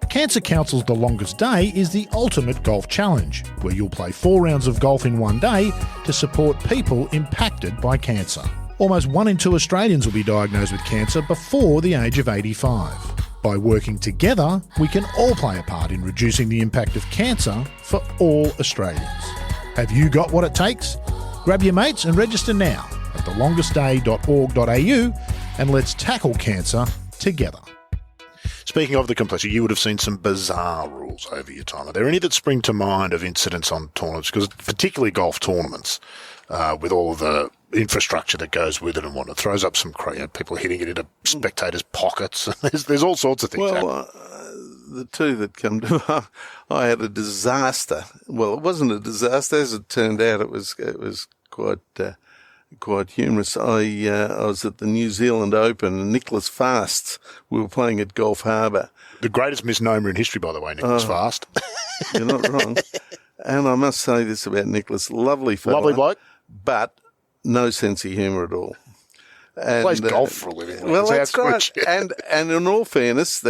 Cancer Council's The Longest Day is the ultimate golf challenge, where you'll play 4 rounds of golf in one day to support people impacted by cancer. Almost 1 in 2 Australians will be diagnosed with cancer before the age of 85. By working together, we can all play a part in reducing the impact of cancer for all Australians. Have you got what it takes? Grab your mates and register now at thelongestday.org.au and let's tackle cancer together. Speaking of the complexity, you would have seen some bizarre rules over your time. Are there any that spring to mind of incidents on tournaments? Because particularly golf tournaments, with all of the infrastructure that goes with it and whatnot, throws up some people hitting it into spectators' pockets. There's all sorts of things. Well, the two that come to mind, I had a disaster. Well, it wasn't a disaster as it turned out. It was quite humorous. I was at the New Zealand Open, and Nicholas Fast, we were playing at Gulf Harbour. The greatest misnomer in history, by the way, Nicholas Fast. You're not wrong. And I must say this about Nicholas, lovely fella. Lovely bloke. But no sense of humour at all. And, plays golf for a living. Well, that's right. And in all fairness,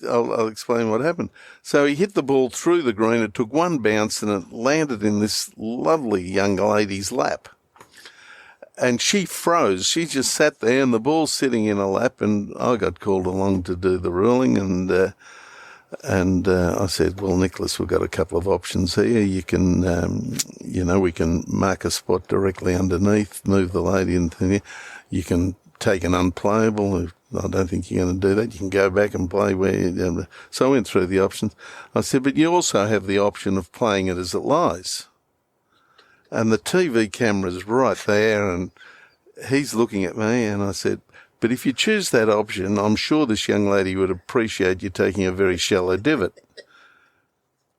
I'll explain what happened. So he hit the ball through the green. It took one bounce and it landed in this lovely young lady's lap. And she froze. She just sat there and the ball's sitting in her lap, and I got called along to do the ruling, and I said, well, Nicholas, we've got a couple of options here. You can, we can mark a spot directly underneath, move the lady into here. You can take an unplayable. I don't think you're going to do that. You can go back and play where. So I went through the options. I said, but you also have the option of playing it as it lies. And the TV camera's right there, and he's looking at me, and I said, but if you choose that option, I'm sure this young lady would appreciate you taking a very shallow divot.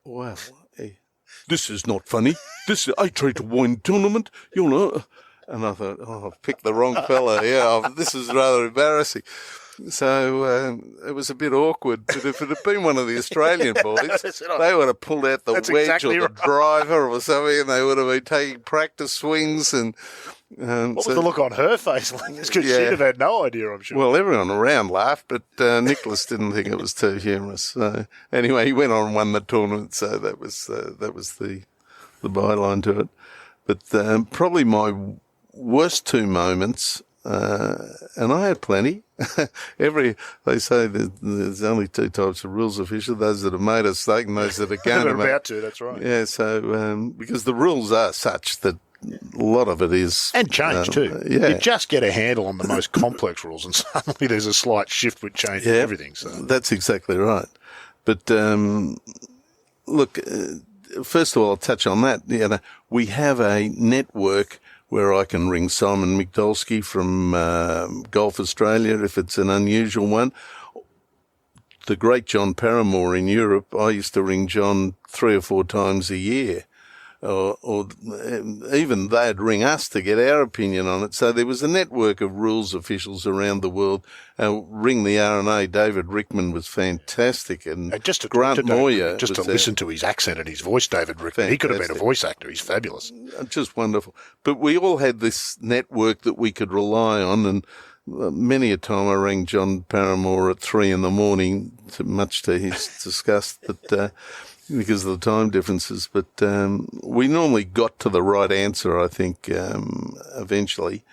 Well, this is not funny. This is 8-3-1 tournament, you know. And I thought, I've picked the wrong fella. Yeah, this is rather embarrassing. So it was a bit awkward, but if it had been one of the Australian boys, they would have pulled out the wedge or the driver or something, and they would have been taking practice swings. And what was the look on her face like? Because she'd have had no idea, I'm sure. Well, everyone around laughed, but Nicholas didn't think it was too humorous. So anyway, he went on and won the tournament, so that was the byline to it. But probably my worst 2 moments. And I had plenty. They say there's only 2 types of rules official: those that have made a mistake and those that are going to make. About to, that's right. Yeah, so because the rules are such that a lot of it is and change too. Yeah, you just get a handle on the most complex rules, and suddenly there's a slight shift which changes everything. So that's exactly right. But look, first of all, I'll touch on that. We have a network where I can ring Simon Migdolski from Golf Australia if it's an unusual one. The great John Paramore in Europe, I used to ring John 3 or 4 times a year. Or even they'd ring us to get our opinion on it. So there was a network of rules officials around the world. Ring the R&A, David Rickman was fantastic. And Grant Moyer. Just to listen to his accent and his voice, David Rickman. Fantastic. He could have been a voice actor. He's fabulous. Just wonderful. But we all had this network that we could rely on, and many a time I rang John Paramore at 3 a.m, much to his disgust. But because of the time differences, but we normally got to the right answer, I think, eventually.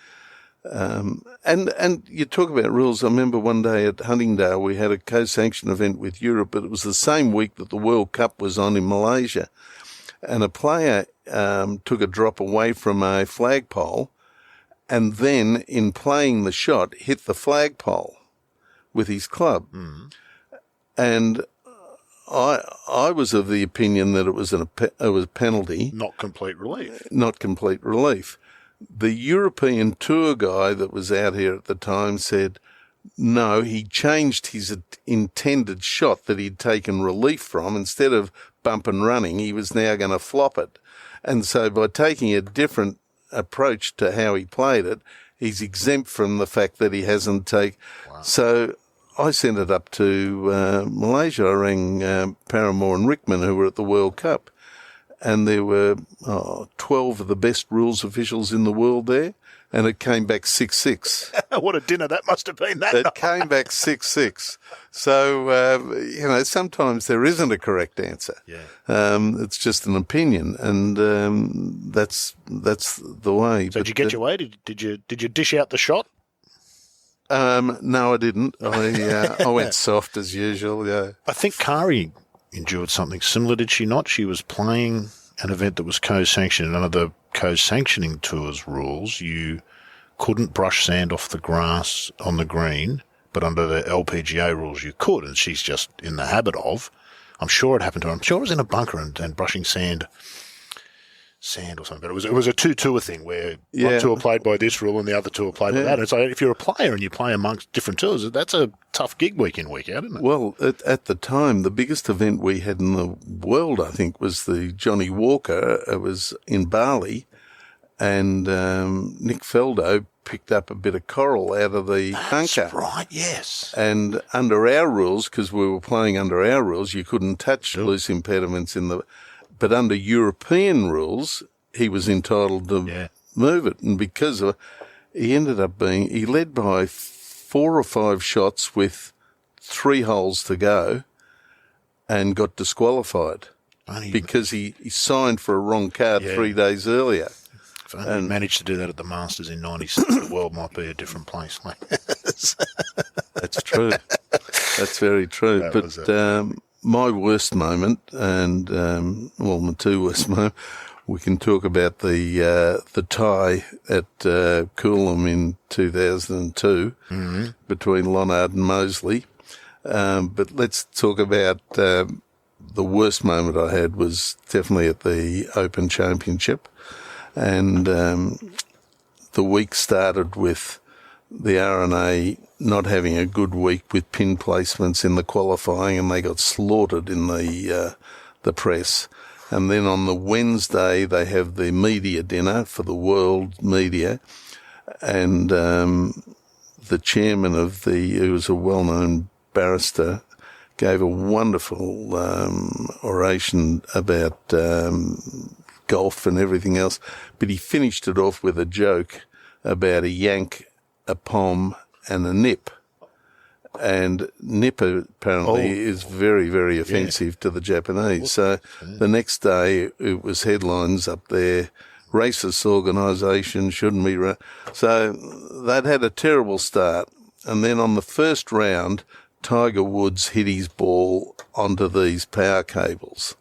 And you talk about rules. I remember one day at Huntingdale we had a co-sanction event with Europe, but it was the same week that the World Cup was on in Malaysia. and a player took a drop away from a flagpole, and then in playing the shot hit the flagpole with his club. And I was of the opinion that it was a penalty. Not complete relief. Not complete relief. The European Tour guy that was out here at the time said, no, he changed his intended shot that he'd taken relief from. Instead of bump and running, he was now going to flop it. And so by taking a different approach to how he played it, he's exempt from the fact that he hasn't taken. Wow. So I sent it up to Malaysia. I rang Paramore and Rickman, who were at the World Cup, and there were 12 of the best rules officials in the world there, and it came back 6-6. What a dinner that must have been that It night. came back 6-6. So, sometimes there isn't a correct answer. Yeah. It's just an opinion, and that's the way. So did you get your way? Did you dish out the shot? No, I didn't. I went soft as usual, yeah. I think Kari endured something similar, did she not? She was playing an event that was co-sanctioned, and under the co-sanctioning tour's rules, you couldn't brush sand off the grass on the green, but under the LPGA rules you could, and she's just in the habit of. I'm sure it happened to her. I'm sure it was in a bunker and brushing sand or something, but it was a two-tour thing where one tour played by this rule and the other tour played by that. And so if you're a player and you play amongst different tours, that's a tough gig week in, week out, isn't it? Well, at the time, the biggest event we had in the world, I think, was the Johnny Walker. It was in Bali, and Nick Faldo picked up a bit of coral out of the bunker. That's right, yes. And under our rules, because we were playing under our rules, you couldn't touch loose impediments in the... But under European rules, he was entitled to move it. And because of, he led by 4 or 5 shots with 3 holes to go and got disqualified because he signed for a wrong card 3 days earlier. If only he managed to do that at the Masters in 96, the world might be a different place. That's true. That's very true. My worst moment, and my 2 worst moments, we can talk about the tie at Coolum in 2002 between Lonard and Mosley. But let's talk about the worst moment I had was definitely at the Open Championship, and the week started with the RNA not having a good week with pin placements in the qualifying, and they got slaughtered in the press. And then on the Wednesday, they have the media dinner for the world media, and the chairman of who was a well-known barrister, gave a wonderful oration about golf and everything else, but he finished it off with a joke about a yank, a pom, and a nip. And nip apparently is very, very offensive to the Japanese. So the next day it was headlines up there, racist organisation, shouldn't be. So they'd had a terrible start. And then on the first round, Tiger Woods hit his ball onto these power cables.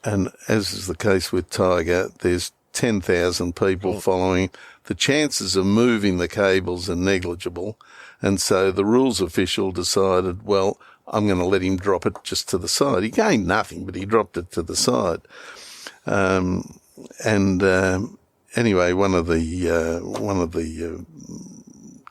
And as is the case with Tiger, there's 10,000 people following. The chances of moving the cables are negligible. And so the rules official decided, well, I'm going to let him drop it just to the side. He gained nothing, but he dropped it to the side. Anyway, one of the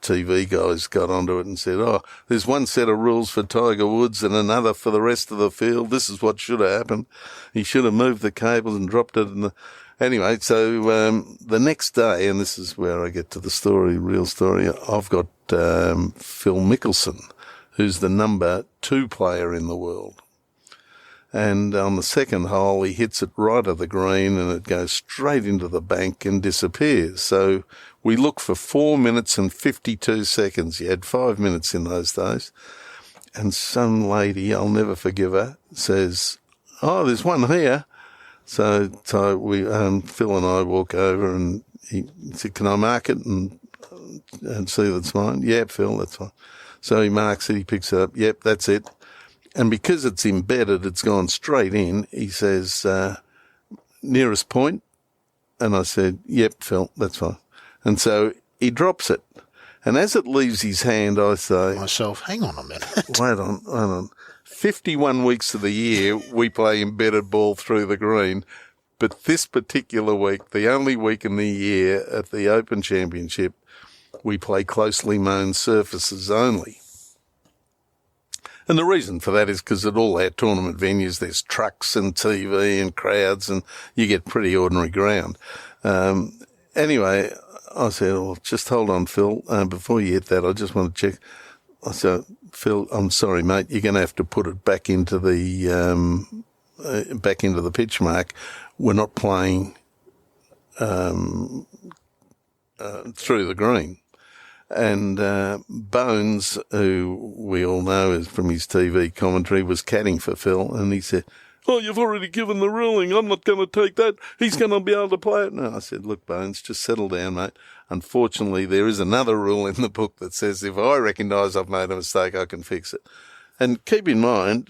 TV guys got onto it and said, there's one set of rules for Tiger Woods and another for the rest of the field. This is what should have happened. He should have moved the cables and dropped it. Anyway, so the next day, and this is where I get to the story, real story, I've got Phil Mickelson, who's the number 2 player in the world. And on the second hole, he hits it right at the green and it goes straight into the bank and disappears. So we look for 4 minutes and 52 seconds. You had 5 minutes in those days. And some lady, I'll never forgive her, says, there's one here. So we, Phil and I walk over and he said, can I mark it and see that's mine? Yeah, Phil, that's fine. So he marks it, he picks it up. Yep, that's it. And because it's embedded, it's gone straight in. He says, nearest point? And I said, yep, Phil, that's fine. And so he drops it. And as it leaves his hand, I say, myself, hang on a minute. Wait on. 51 weeks of the year, we play embedded ball through the green. But this particular week, the only week in the year at the Open Championship, we play closely mown surfaces only. And the reason for that is because at all our tournament venues, there's trucks and TV and crowds, and you get pretty ordinary ground. Anyway, I said, well, just hold on, Phil. Before you hit that, I just want to check. I said, Phil, I'm sorry, mate. You're going to have to put it back into the pitch mark. We're not playing through the green. And Bones, who we all know is from his TV commentary, was caddying for Phil, and he said, oh, you've already given the ruling. I'm not going to take that. He's going to be able to play it. No, I said, look, Bones, just settle down, mate. Unfortunately, there is another rule in the book that says if I recognise I've made a mistake, I can fix it. And keep in mind,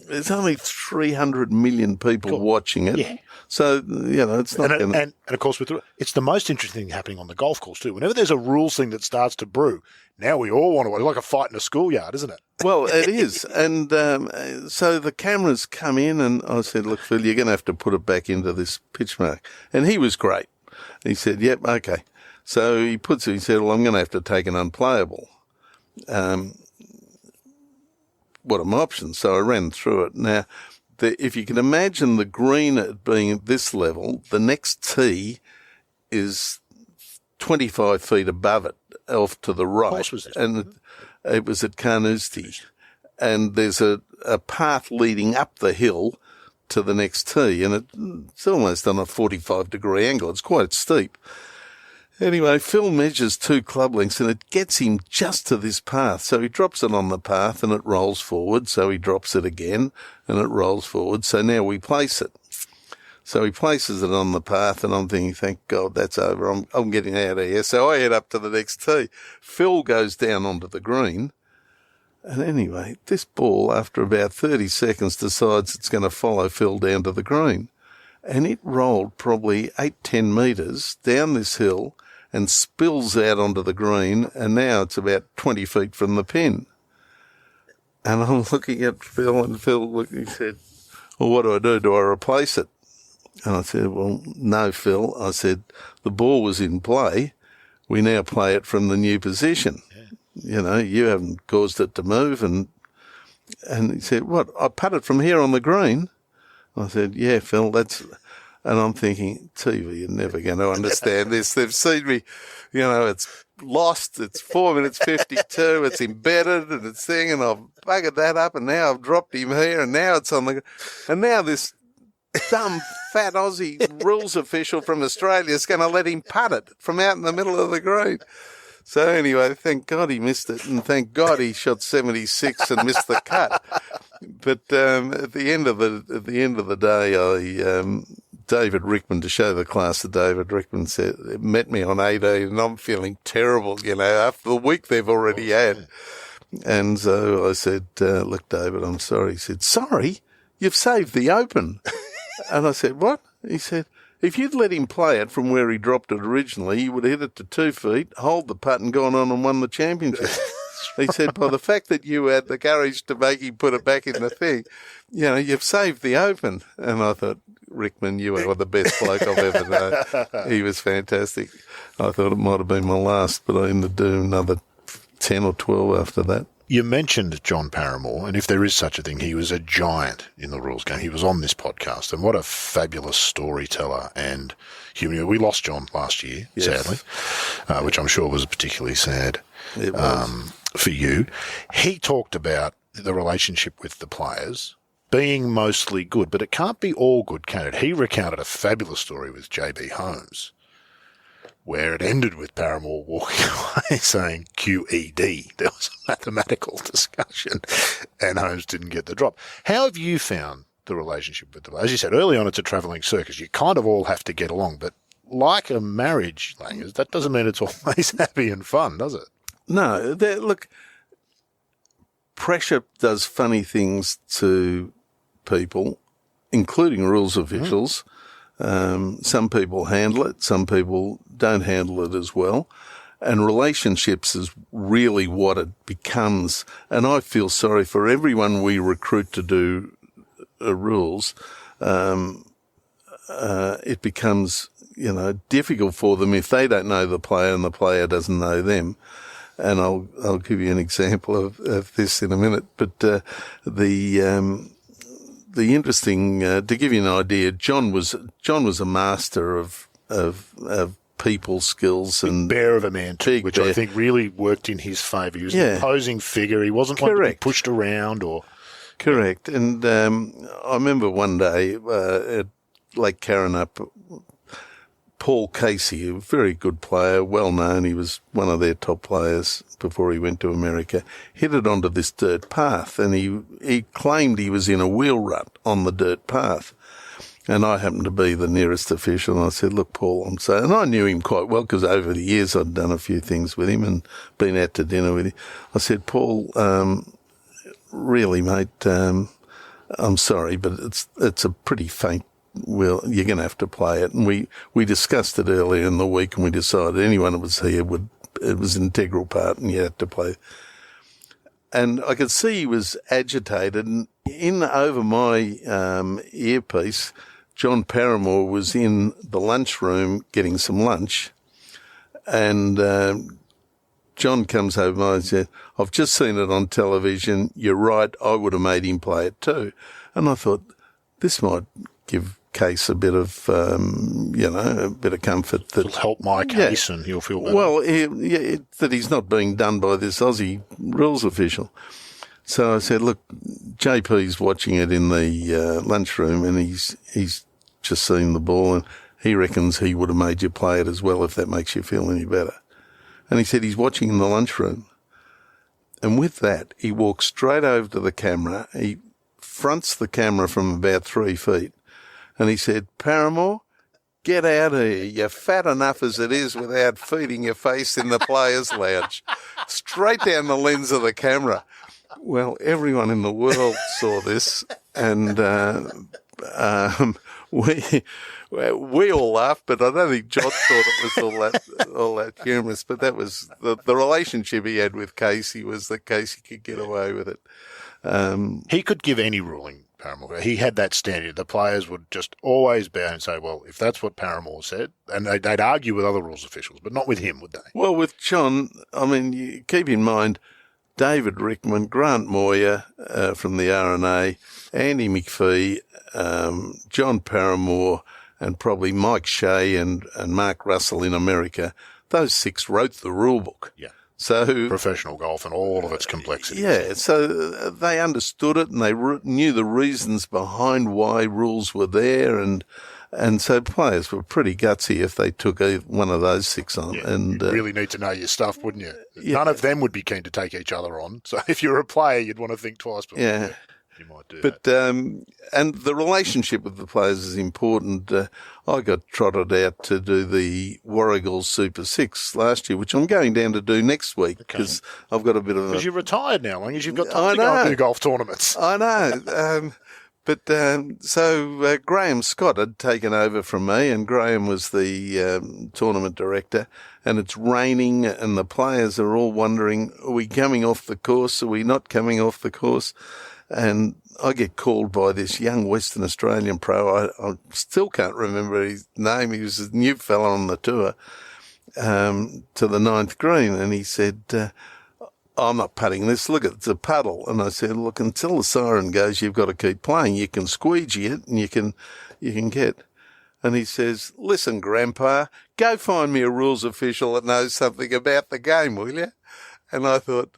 there's only 300 million people watching it. Yeah. So, it's not going to... And of course, it's the most interesting thing happening on the golf course, too. Whenever there's a rules thing that starts to brew, now we all want to... It's like a fight in a schoolyard, isn't it? Well, it is. And so the cameras come in, and I said, look, Phil, you're going to have to put it back into this pitch mark. And he was great. He said, yep, okay. So he said, well, I'm going to have to take an unplayable. What are my options? So I ran through it. Now, if you can imagine the green at being at this level, the next tee is 25 feet above it, off to the right. And it was at Carnoustie. And there's a path leading up the hill to the next tee, and it's almost on a 45-degree angle. It's quite steep. Anyway, Phil measures 2 club lengths, and it gets him just to this path. So he drops it on the path, and it rolls forward. So he drops it again, and it rolls forward. So now we place it. So he places it on the path, and I'm thinking, thank God that's over. I'm getting out of here. So I head up to the next tee. Phil goes down onto the green. And anyway, this ball, after about 30 seconds, decides it's going to follow Phil down to the green. And it rolled probably 8-10 metres down this hill and spills out onto the green, and now it's about 20 feet from the pin. And I'm looking at Phil, and he said, well, what do? Do I replace it? And I said, well, no, Phil. I said, the ball was in play. We now play it from the new position. Yeah. You haven't caused it to move. And he said, what, I put it from here on the green? I said, yeah, Phil, and I'm thinking, TV, you're never going to understand this. They've seen me, it's lost. It's 4 minutes 52. It's embedded and it's thing, and I've buggered that up, and now I've dropped him here, and now it's and now this dumb fat Aussie rules official from Australia is going to let him putt it from out in the middle of the green. So anyway, thank God he missed it, and thank God he shot 76 and missed the cut. But at the end of the day, David Rickman, to show the class that David Rickman met me on 18, and I'm feeling terrible, after the week they've already had. And so I said, look, David, I'm sorry. He said, sorry? You've saved the Open. And I said, what? He said, if you'd let him play it from where he dropped it originally, he would have hit it to 2 feet, hold the putt, and gone on and won the championship. He said, by the fact that you had the courage to make him put it back in the thing, you've saved the Open. And I thought, Rickman, you are the best bloke I've ever known. He was fantastic. I thought it might have been my last, but I ended up doing another 10 or 12 after that. You mentioned John Paramore, and if there is such a thing, he was a giant in the rules game. He was on this podcast, and what a fabulous storyteller and human. We lost John last year, sadly, which I'm sure was particularly sad for you. He talked about the relationship with the players being mostly good, but it can't be all good, can it? He recounted a fabulous story with J.B. Holmes, where it ended with Paramore walking away saying QED. There was a mathematical discussion, and Holmes didn't get the drop. How have you found the relationship with the players? As you said, early on it's a travelling circus. You kind of all have to get along, but like a marriage, Langers, that doesn't mean it's always happy and fun, does it? No. Look, pressure does funny things to people, including rules officials. Some people handle it, some people don't handle it as well. And relationships is really what it becomes. And I feel sorry for everyone we recruit to do rules. It becomes, difficult for them if they don't know the player and the player doesn't know them. And I'll give you an example of this in a minute. But the interesting, to give you an idea, John was a master of people skills and bear of a man too, which I think really worked in his favour. He was an imposing figure. He wasn't one to be pushed around or. Correct. And I remember one day at Lake Karrinyup, Paul Casey, a very good player, well known, he was one of their top players before he went to America, hit it onto this dirt path, and he claimed he was in a wheel rut on the dirt path. And I happened to be the nearest official, and I said, look, Paul, and I knew him quite well because over the years I'd done a few things with him and been out to dinner with him. I said, Paul, really, mate, I'm sorry, but it's a pretty faint wheel. You're going to have to play it. And we discussed it earlier in the week, and we decided anyone that was here it was an integral part, and you had to play. And I could see he was agitated, and over my earpiece, John Paramore was in the lunchroom getting some lunch, and John comes over and said, I've just seen it on television. You're right. I would have made him play it too. And I thought, this might give Case a bit of, a bit of comfort. That it'll help my case and he'll feel better. Well, that he's not being done by this Aussie rules official. So I said, look, JP's watching it in the lunchroom, and he's just seen the ball, and he reckons he would have made you play it as well if that makes you feel any better. And he said he's watching in the lunchroom. And with that, he walks straight over to the camera. He fronts the camera from about 3 feet. And he said, Paramore, get out of here. You're fat enough as it is without feeding your face in the players' lounge. Straight down the lens of the camera. Well, everyone in the world saw this, and we all laughed, but I don't think John thought it was all that humorous. But that was the relationship he had with Casey, was that Casey could get away with it. He could give any ruling, Paramore. He had that standard. The players would just always bow and say, well, if that's what Paramore said, and they'd argue with other rules officials, but not with him, would they? Well, with John, I mean, you keep in mind, David Rickman, Grant Moyer from the RNA, Andy McPhee, John Paramore, and probably Mike Shea and Mark Russell in America, those 6 wrote the rule book. Yeah. So professional golf and all of its complexities. Yeah, so they understood it, and they knew the reasons behind why rules were there, and so players were pretty gutsy if they took one of those 6 on. Yeah, and you'd really need to know your stuff, wouldn't you? Yeah. None of them would be keen to take each other on. So if you're a player, you'd want to think twice before you might do that. And the relationship with the players is important. I got trotted out to do the Warragul Super 6 last year, which I'm going down to do next week because I've got a bit of Because you're retired now, long as you've got time to go and do golf tournaments. I know. So Graham Scott had taken over from me, and Graham was the tournament director, and it's raining, and the players are all wondering, are we coming off the course? Are we not coming off the course? And I get called by this young Western Australian pro. I still can't remember his name. He was a new fella on the tour, to the 9th green, and he said, I'm not putting this. Look, it's a puddle. And I said, look, until the siren goes, you've got to keep playing. You can squeegee it and you can get. And he says, listen, Grandpa, go find me a rules official that knows something about the game, will you? And I thought,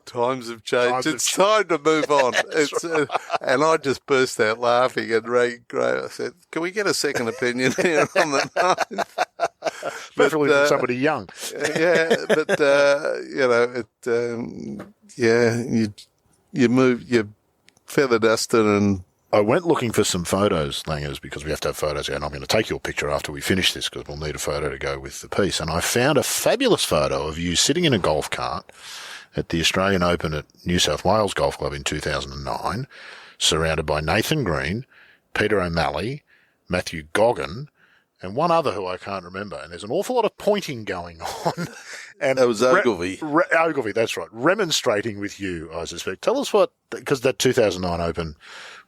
times have changed. It's time to move on. And I just burst out laughing and rang Graham. I said, can we get a second opinion here on the 9th? Preferably from somebody young. You move, you feather duster, and I went looking for some photos, Langers, because we have to have photos, and I'm going to take your picture after we finish this because we'll need a photo to go with the piece. And I found a fabulous photo of you sitting in a golf cart at the Australian Open at New South Wales Golf Club in 2009, surrounded by Nathan Green, Peter O'Malley, Matthew Goggin, and one other who I can't remember. And there's an awful lot of pointing going on. And that was Ogilvy. Ogilvy, that's right. Remonstrating with you, I suspect. Tell us because that 2009 Open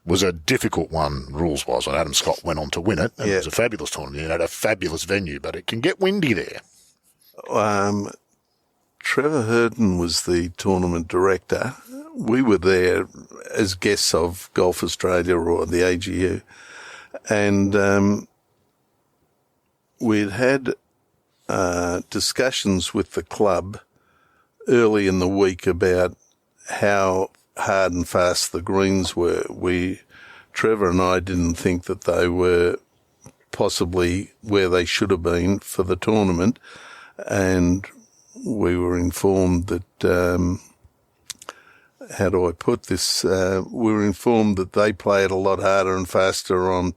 was a difficult one rules-wise, and Adam Scott went on to win it. And It was a fabulous tournament. It had a fabulous venue, but it can get windy there. Trevor Hurton was the tournament director. We were there as guests of Golf Australia or the AGU. And we'd had discussions with the club early in the week about how hard and fast the greens were. Trevor and I didn't think that they were possibly where they should have been for the tournament, and we were informed that, how do I put this? We were informed that they play it a lot harder and faster on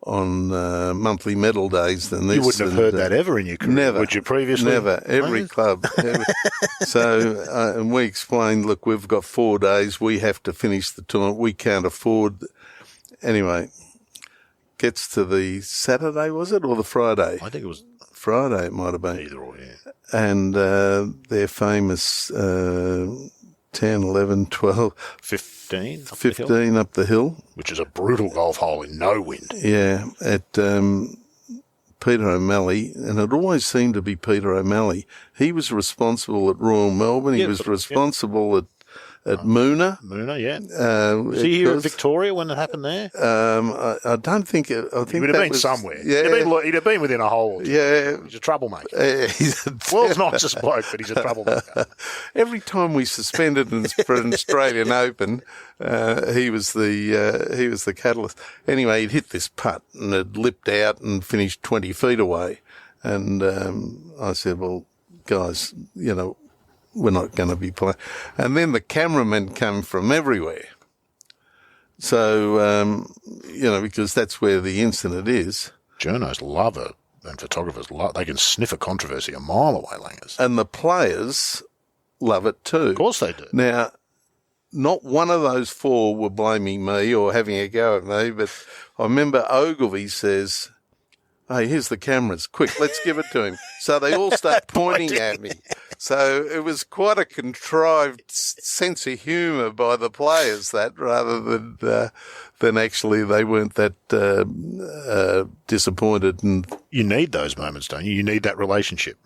monthly medal days than this. You wouldn't have heard that ever in your career, never, would you, previously? Never. Every club. So, and we explained, look, we've got 4 days. We have to finish the tournament. We can't afford. Anyway, gets to the Saturday, was it, or the Friday? I think it was Friday. It might have been. Either or, yeah. And their famous 10, 11, 12, 15 up the hill. Which is a brutal golf hole in no wind. Yeah, at Peter O'Malley, and it always seemed to be Peter O'Malley. He was responsible at Royal Melbourne. He was responsible at Moona. Moona, yeah. Was he here at Victoria when it happened there? I don't think. I think he would have been somewhere. Yeah, he'd have been within a hole. Yeah, he's a troublemaker. World's nicest bloke, but he's a troublemaker. Every time we suspended for an Australian Open, he was the catalyst. Anyway, he'd hit this putt and it lipped out and finished 20 feet away. And I said, "Well, guys, we're not going to be playing." And then the cameramen come from everywhere. So, because that's where the incident is. Journos love it, and photographers love. They can sniff a controversy a mile away, Langers. And the players love it too. Of course they do. Now, not one of those 4 were blaming me or having a go at me, but I remember Ogilvy says, "Hey, here's the cameras. Quick, let's give it to him." So they all start pointing at me. So it was quite a contrived sense of humour by the players, that, rather than actually they weren't that disappointed. And you need those moments, don't you? You need that relationship.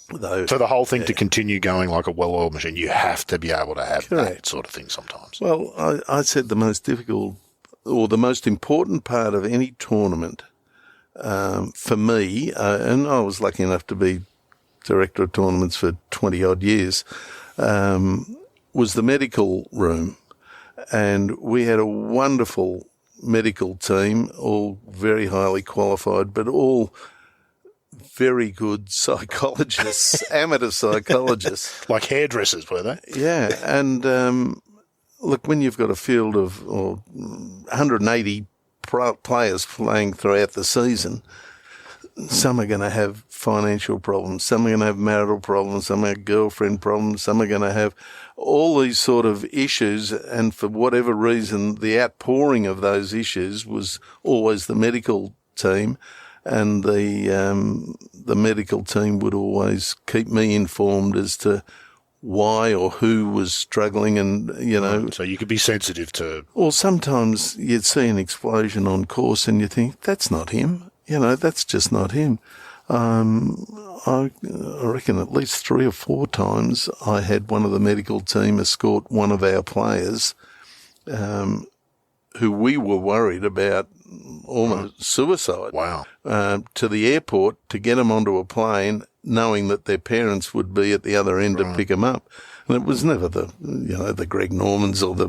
For the whole thing to continue going like a well-oiled machine, you have to be able to have that sort of thing sometimes. Well, I said the most difficult or the most important part of any tournament for me, and I was lucky enough to be director of tournaments for 20-odd years, was the medical room. And we had a wonderful medical team, all very highly qualified, but all very good psychologists, amateur psychologists. Like hairdressers, were they? Yeah. And look, when you've got a field of 180 players playing throughout the season, some are going to have financial problems, some are going to have marital problems, some have girlfriend problems, some are going to have all these sort of issues, and for whatever reason, the outpouring of those issues was always the medical team, and the medical team would always keep me informed as to why or who was struggling, and, So you could be sensitive to... Or sometimes you'd see an explosion on course and you think, that's not him. That's just not him. I reckon at least 3 or 4 times I had one of the medical team escort one of our players, who we were worried about almost suicide. Wow. To the airport to get them onto a plane, knowing that their parents would be at the other end to pick them up. And it was never the Greg Normans or the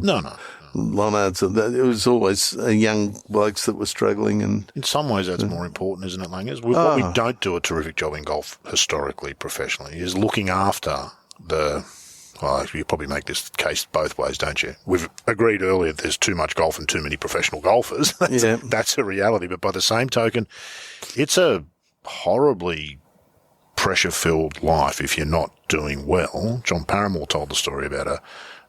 Lonards. It was always young blokes that were struggling. And in some ways, that's more important, isn't it, Langers? What we don't do a terrific job in golf historically, professionally, is looking after you probably make this case both ways, don't you? We've agreed earlier there's too much golf and too many professional golfers. That's a reality. But by the same token, it's a horribly pressure-filled life if you're not doing well. John Paramore told the story about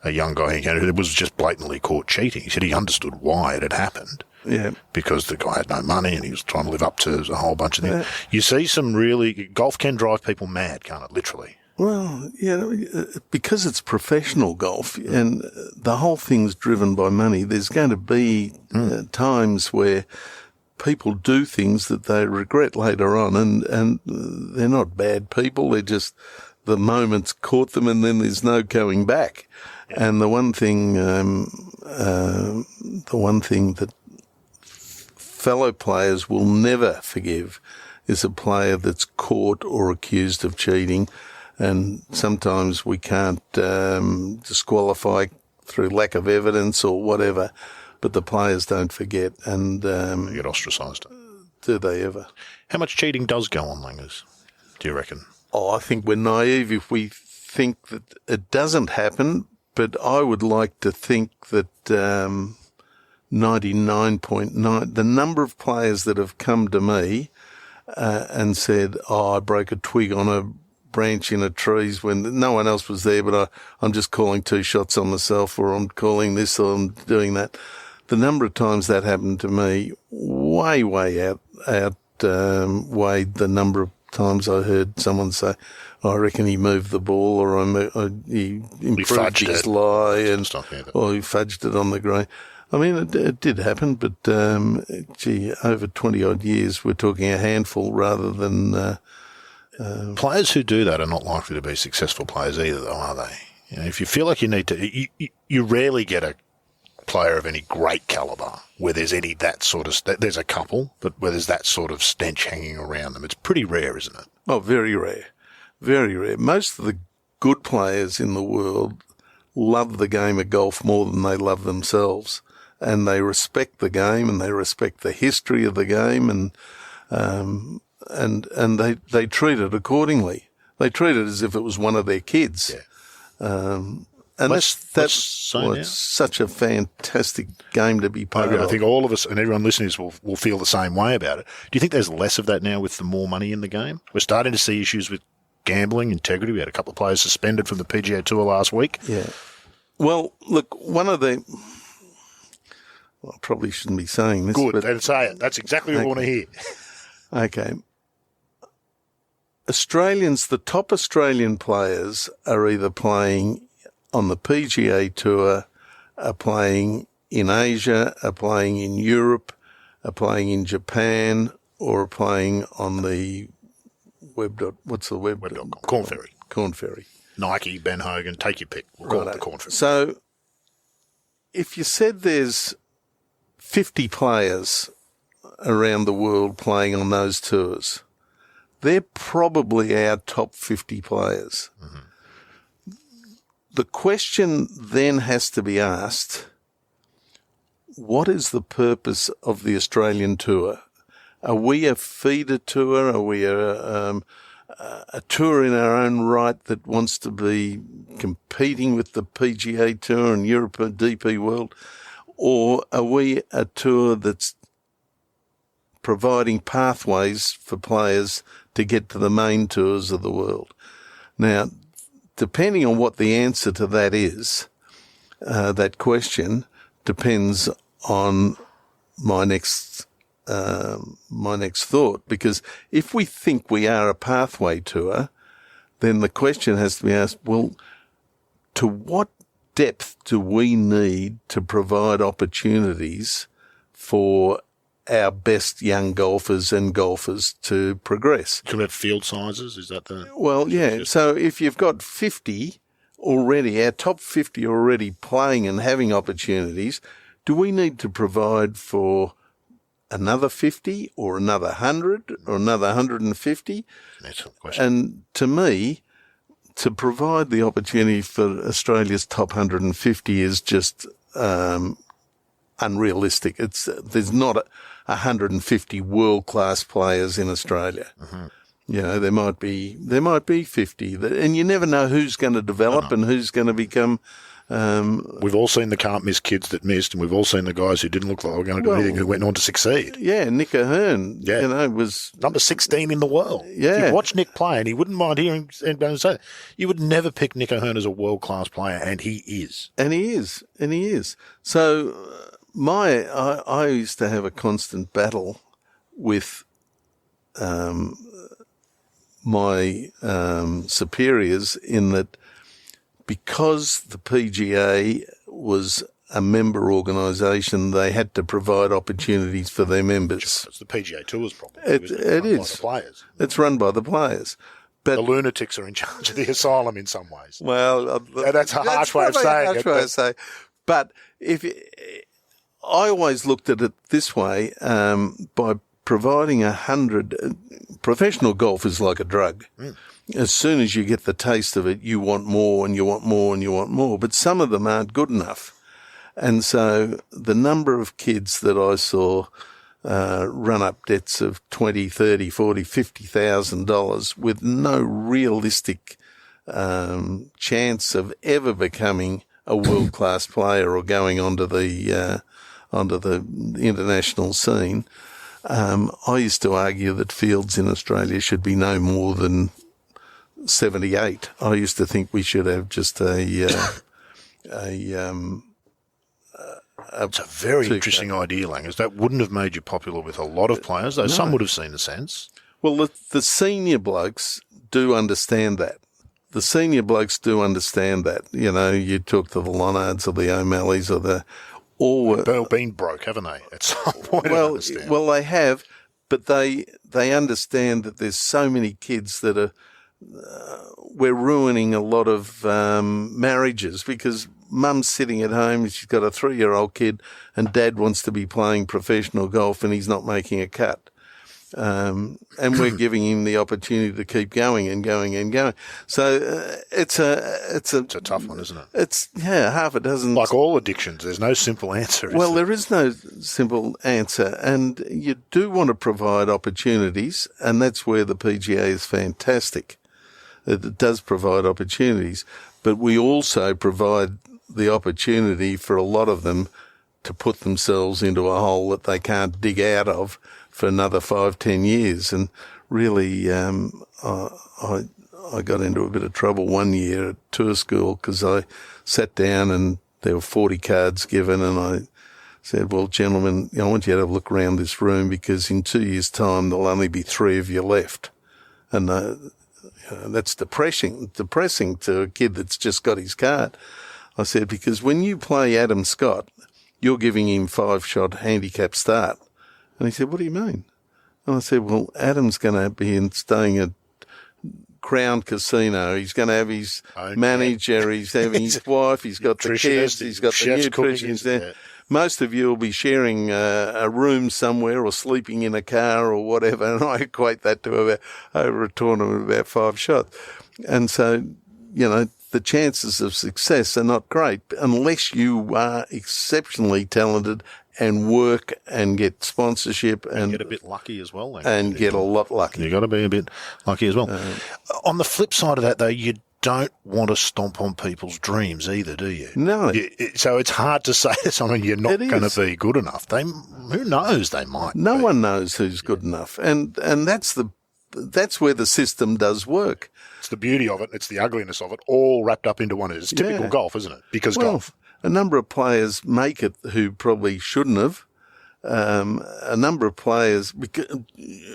a young guy who was just blatantly caught cheating. He said he understood why it had happened. Yeah. Because the guy had no money and he was trying to live up to a whole bunch of things. You see golf can drive people mad, can't it, literally? Well, yeah, because it's professional golf and the whole thing's driven by money, there's going to be times where people do things that they regret later on, and they're not bad people. They're just the moment's caught them, and then there's no going back. Yeah. And the one thing that fellow players will never forgive is a player that's caught or accused of cheating. And sometimes we can't disqualify through lack of evidence or whatever, but the players don't forget. And they get ostracised. Do they ever? How much cheating does go on, Langers, do you reckon? Oh, I think we're naive if we think that it doesn't happen, but I would like to think that 99.9, the number of players that have come to me and said, I broke a twig on a branch in a trees when no one else was there, but I'm just calling 2 shots on myself, or I'm calling this, or I'm doing that. The number of times that happened to me way outweighed the number of times I heard someone say, I reckon he moved the ball, or he improved his lie, or he fudged it on the green. I mean, it did happen, but over 20-odd years, we're talking a handful rather than... Players who do that are not likely to be successful players either, though, are they? You know, if you feel like you need to, you rarely get a player of any great caliber where there's that sort of. There's a couple, but where there's that sort of stench hanging around them. It's pretty rare, isn't it? Oh, very rare, very rare. Most of the good players in the world love the game of golf more than they love themselves, and they respect the game and they respect the history of the game, and they treat it accordingly. They treat it as if it was one of their kids. Yeah. And that's such a fantastic game to be part of. I think all of us and everyone listening will feel the same way about it. Do you think there's less of that now with the more money in the game? We're starting to see issues with gambling, integrity. We had a couple of players suspended from the PGA Tour last week. Yeah. Well, look, I probably shouldn't be saying this. Good, then say it. That's exactly what we want to hear. Okay. The top Australian players are either playing on the PGA Tour, are playing in Asia, are playing in Europe, are playing in Japan, or are playing on the what's the web? Web.com. Corn Ferry. Corn Ferry. Nike, Ben Hogan, take your pick. We'll call it the Corn Ferry. So if you said there's 50 players around the world playing on those tours, they're probably our top 50 players. Mm-hmm. The question then has to be asked, what is the purpose of the Australian tour? Are we a feeder tour? Are we a tour in our own right that wants to be competing with the PGA Tour and Europe and DP World? Or are we a tour that's providing pathways for players to get to the main tours of the world? Now, depending on what the answer to that is, that question depends on my next thought. Because if we think we are a pathway tour, then the question has to be asked, well, to what depth do we need to provide opportunities for our best young golfers and golfers to progress? Talking about field sizes, is that the... Well, yeah. So if you've got 50 already, our top 50 already playing and having opportunities, do we need to provide for another 50 or another 100 or another 150? Excellent question. And to me, to provide the opportunity for Australia's top 150 is just unrealistic. There's not 150 world-class players in Australia. Mm-hmm. You know, there might be 50, and you never know who's going to develop and who's going to become We've all seen the can't miss kids that missed, and we've all seen the guys who didn't look like they were going to do anything who went on to succeed. Yeah, Nick Ahern, was number 16 in the world. Yeah. If you watch Nick play, and he wouldn't mind hearing anybody say that, you would never pick Nick Ahern as a world-class player, and he is. And he is. So I used to have a constant battle with my superiors in that because the PGA was a member organisation, they had to provide opportunities for their members. It's the PGA Tour's problem. It is. By the players. It's run by the players. But the lunatics are in charge of the asylum in some ways. Well, that's a harsh way of saying it. But I always looked at it this way, by providing 100, professional golf is like a drug. As soon as you get the taste of it, you want more and you want more and you want more. But some of them aren't good enough. And so the number of kids that I saw run up debts of $20, $30, $40, $50,000 with no realistic chance of ever becoming a world-class player or going onto the international scene. I used to argue that fields in Australia should be no more than 78. I used to think we should have just it's a very interesting idea, Langers. That wouldn't have made you popular with a lot of players, though some would have seen the sense. Well, the senior blokes do understand that. You know, you talk to the Lonards or the O'Malleys or they've been broke, haven't they? At some point, well, they have, but they understand that there's so many kids that are. We're ruining a lot of marriages because mum's sitting at home, she's got a 3-year-old kid, and dad wants to be playing professional golf and he's not making a cut. And we're giving him the opportunity to keep going and going and going. So it's a tough one, isn't it? It's half a dozen. Like all addictions, there's no simple answer. Well, there is no simple answer, and you do want to provide opportunities, and that's where the PGA is fantastic. It does provide opportunities, but we also provide the opportunity for a lot of them to put themselves into a hole that they can't dig out of for another 5-10 years. And really, I got into a bit of trouble one year at tour school because I sat down and there were 40 cards given, and I said, well, gentlemen, I want you to have a look around this room because in 2 years' time there'll only be 3 of you left. And that's depressing to a kid that's just got his card. I said, because when you play Adam Scott, you're giving him 5-shot handicap start. And he said, what do you mean? And I said, well, Adam's going to be staying at Crown Casino. He's going to have his manager, he's having his wife, he's got the kids, he's got the nutritionists there. Yeah. Most of you will be sharing a room somewhere or sleeping in a car or whatever, and I equate that to over a tournament about 5 shots. And so, you know, the chances of success are not great unless you are exceptionally talented and work and get sponsorship and get a bit lucky as well. And get a lot lucky. You've got to be a bit lucky as well. On the flip side of that, though, you don't want to stomp on people's dreams either, do you? No. So it's hard to say to someone you're not going to be good enough. Who knows? They might. No one knows who's good enough, and that's where the system does work. It's the beauty of it. It's the ugliness of it, all wrapped up into one. It's typical golf, isn't it? Because golf. A number of players make it who probably shouldn't have. A number of players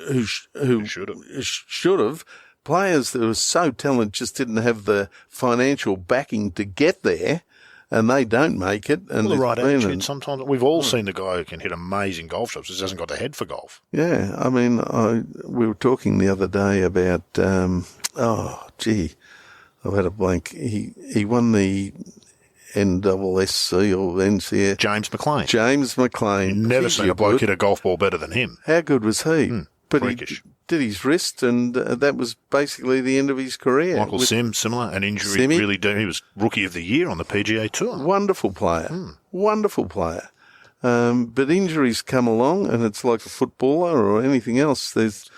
who should have. Players that were so talented just didn't have the financial backing to get there, and they don't make it. And the right attitude. Sometimes we've all seen the guy who can hit amazing golf shots, just hasn't got the head for golf. Yeah, I mean, we were talking the other day about. I've had a blank. He won the NSSC or NCA. James McLean. You've never seen a bloke hit a golf ball better than him. How good was he? But freakish. He did his wrist, and that was basically the end of his career. Michael Sim, similar, an injury really did. He was Rookie of the Year on the PGA Tour. Wonderful player. Wonderful player. But injuries come along, and it's like a footballer or anything else. There's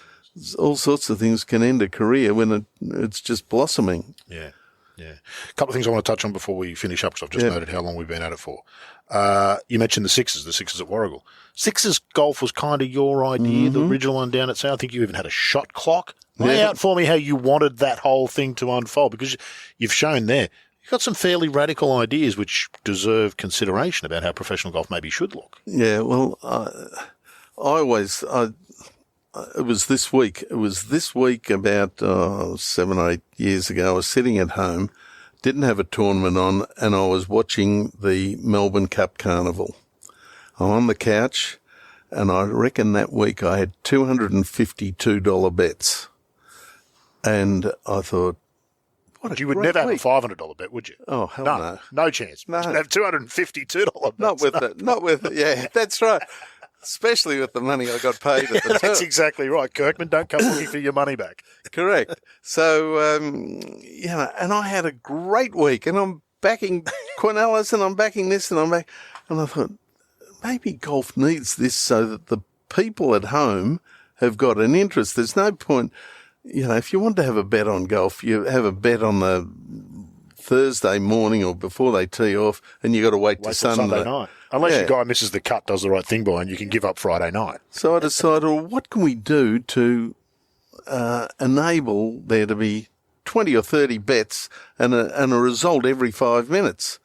all sorts of things can end a career when it's just blossoming. Yeah. Yeah. A couple of things I want to touch on before we finish up, because I've just noted how long we've been at it for. You mentioned the Sixers at Warragul. Sixers golf was kind of your idea, the original one down at South. I think you even had a shot clock. Lay out for me how you wanted that whole thing to unfold, because you've shown there you've got some fairly radical ideas which deserve consideration about how professional golf maybe should look. Yeah, well, it was this week. It was this week about 7 or 8 years ago. I was sitting at home, didn't have a tournament on, and I was watching the Melbourne Cup Carnival. I'm on the couch, and I reckon that week I had $252 bets. And I thought, you would never have a $500 bet, would you? Oh, hell no. No chance. No. You'd have $252 bets. Not with it. Yeah, that's right. Especially with the money I got paid at the time. That's exactly right. Kirkman, don't come looking for your money back. Correct. So, and I had a great week, and I'm backing Quinellas, and I'm backing this, and I'm back. And I thought, maybe golf needs this so that the people at home have got an interest. There's no point, if you want to have a bet on golf, you have a bet on the Thursday morning or before they tee off, and you got to wait till Sunday night. Unless your guy misses the cut, does the right thing by, and you can give up Friday night. So I decided, well, what can we do to enable there to be 20 or 30 bets and a result every 5 minutes?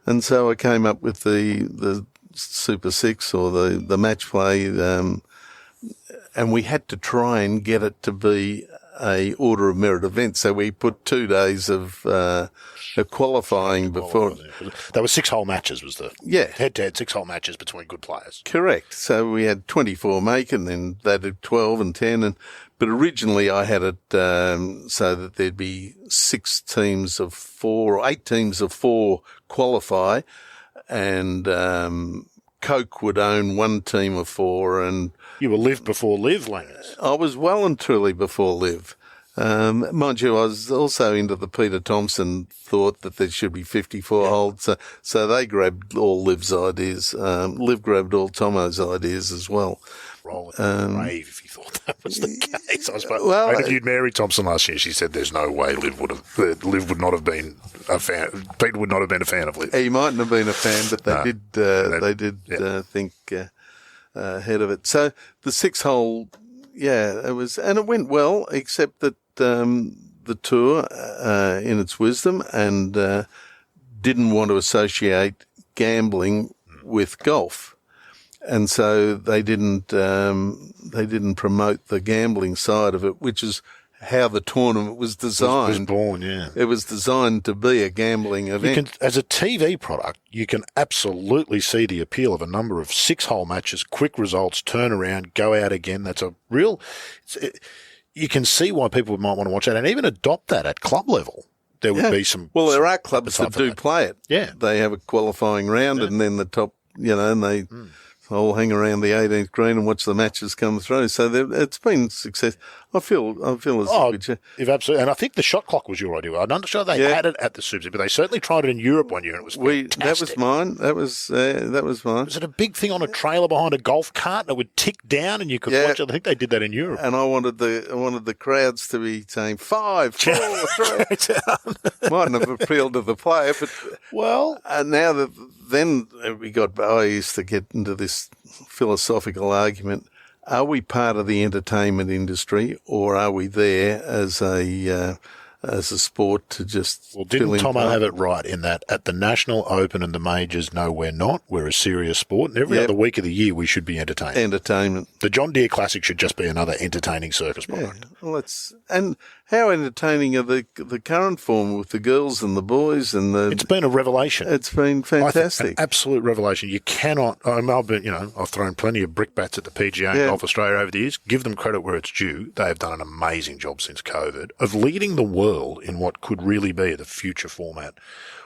And so I came up with the Super Six or the match play, and we had to try and get it to be a order of merit event. So we put 2 days of qualifying before. There were 6-hole matches, was the head-to-head 6-hole matches between good players. Correct. So we had 24 make, and then they did 12 and 10. But originally I had it so that there'd be 6 teams of 4 or 8 teams of 4 qualify, and Coke would own 1 team of 4, and you were live before live, Langers. I was well and truly before live. Mind you, I was also into the Peter Thompson thought that there should be 54 holes. So they grabbed all Liv's ideas. Liv grabbed all Tomo's ideas as well. Roll in the grave if you thought that was the case. I suppose. I interviewed Mary Thompson last year. She said there's no way Liv would not have been a fan. Peter would not have been a fan of Liv. He mightn't have been a fan, but they did think ahead of it. So the 6-hole, it was, and it went well, except that the tour, in its wisdom, and didn't want to associate gambling with golf, and so they didn't promote the gambling side of it, which is how the tournament was designed. It was born, It was designed to be a gambling event. As a TV product, you can absolutely see the appeal of a number of 6-hole matches, quick results, turn around, go out again. That's a real. You can see why people might want to watch that, and even adopt that at club level. There would be some. Well, there are clubs that do play it. Yeah, they have a qualifying round, and then the top, and they all hang around the 18th green and watch the matches come through. So it's been success. I feel as if absolutely, and I think the shot clock was your idea. I'm not sure they had it at the Super, but they certainly tried it in Europe one year, and it was fantastic. That was mine. That was mine. Was it a big thing on a trailer behind a golf cart, and it would tick down, and you could watch it? I think they did that in Europe. And I wanted the crowds to be saying 5, 4, 3. Mightn't have appealed to the player, but now that then I used to get into this philosophical argument. Are we part of the entertainment industry, or are we there as a sport to just? Well, didn't Tomo have it right in that at the National Open and the majors? No, we're not. We're a serious sport, and every other week of the year we should be entertained. Entertainment. The John Deere Classic should just be another entertaining circus product. Well, and how entertaining are the current form with the girls and the boys and the? It's been a revelation. It's been fantastic. An absolute revelation. You cannot. I've thrown plenty of brickbats at the PGA and Golf Australia over the years. Give them credit where it's due. They have done an amazing job since COVID of leading the world in what could really be the future format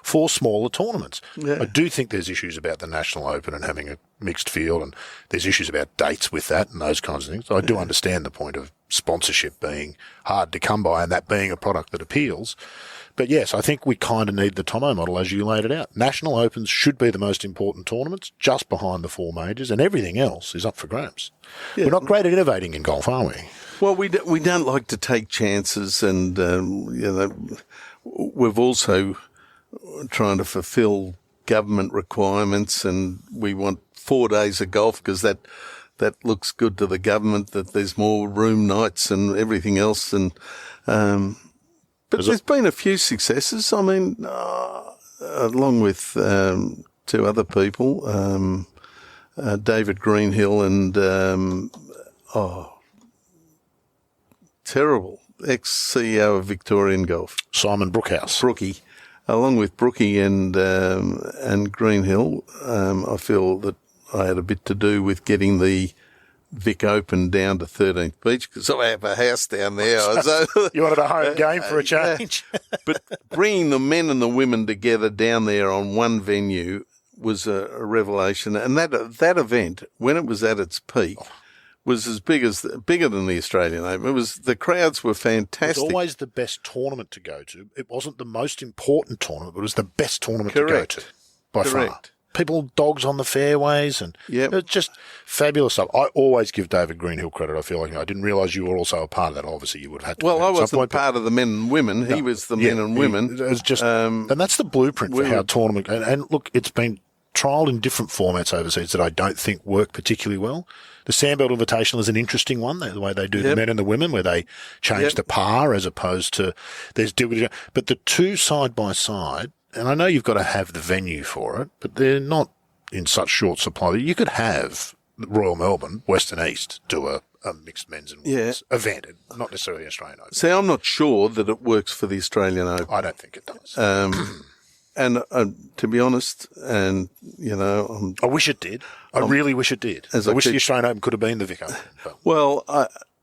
for smaller tournaments. Yeah. I do think there's issues about the National Open and having a mixed field, and there's issues about dates with that and those kinds of things. So I do understand the point of sponsorship being hard to come by and that being a product that appeals. But yes, I think we kind of need the Tomo model as you laid it out. National Opens should be the most important tournaments, just behind the 4 majors, and everything else is up for grabs. Yeah. We're not great at innovating in golf, are we? Well, we don't like to take chances, and we've also trying to fulfil government requirements, and we want 4 days of golf because that looks good to the government, that there's more room nights and everything else. And but there's been a few successes. I mean, along with 2 other people, David Greenhill and terrible ex-CEO of Victorian Golf, Simon Brookhouse. Brookie. Along with Brookie and Greenhill, I feel that I had a bit to do with getting the Vic Open down to 13th Beach because I have a house down there. You wanted a home game for a change. But bringing the men and the women together down there on one venue was a revelation. And that event, when it was at its peak, was bigger than the Australian Open. The crowds were fantastic. It was always the best tournament to go to. It wasn't the most important tournament, but it was the best tournament to go to by far. People, dogs on the fairways, and it was just fabulous stuff. I always give David Greenhill credit. I feel like I didn't realise you were also a part of that. Obviously, you would have had to. Well, I wasn't part of the men and women. He was the men and women. It was just, and that's the blueprint for how tournament. And look, it's been trialled in different formats overseas that I don't think work particularly well. The Sandbelt Invitational is an interesting one, the way they do the men and the women, where they change to par as opposed to there's but the two side by side. And I know you've got to have the venue for it, but they're not in such short supply. You could have Royal Melbourne, West and East, do a mixed men's and women's event, not necessarily Australian Open. See, I'm not sure that it works for the Australian Open. I don't think it does. And to be honest, and, I wish it did. I really wish it did. I wish the Australian Open could have been the Vic Open. But. Well,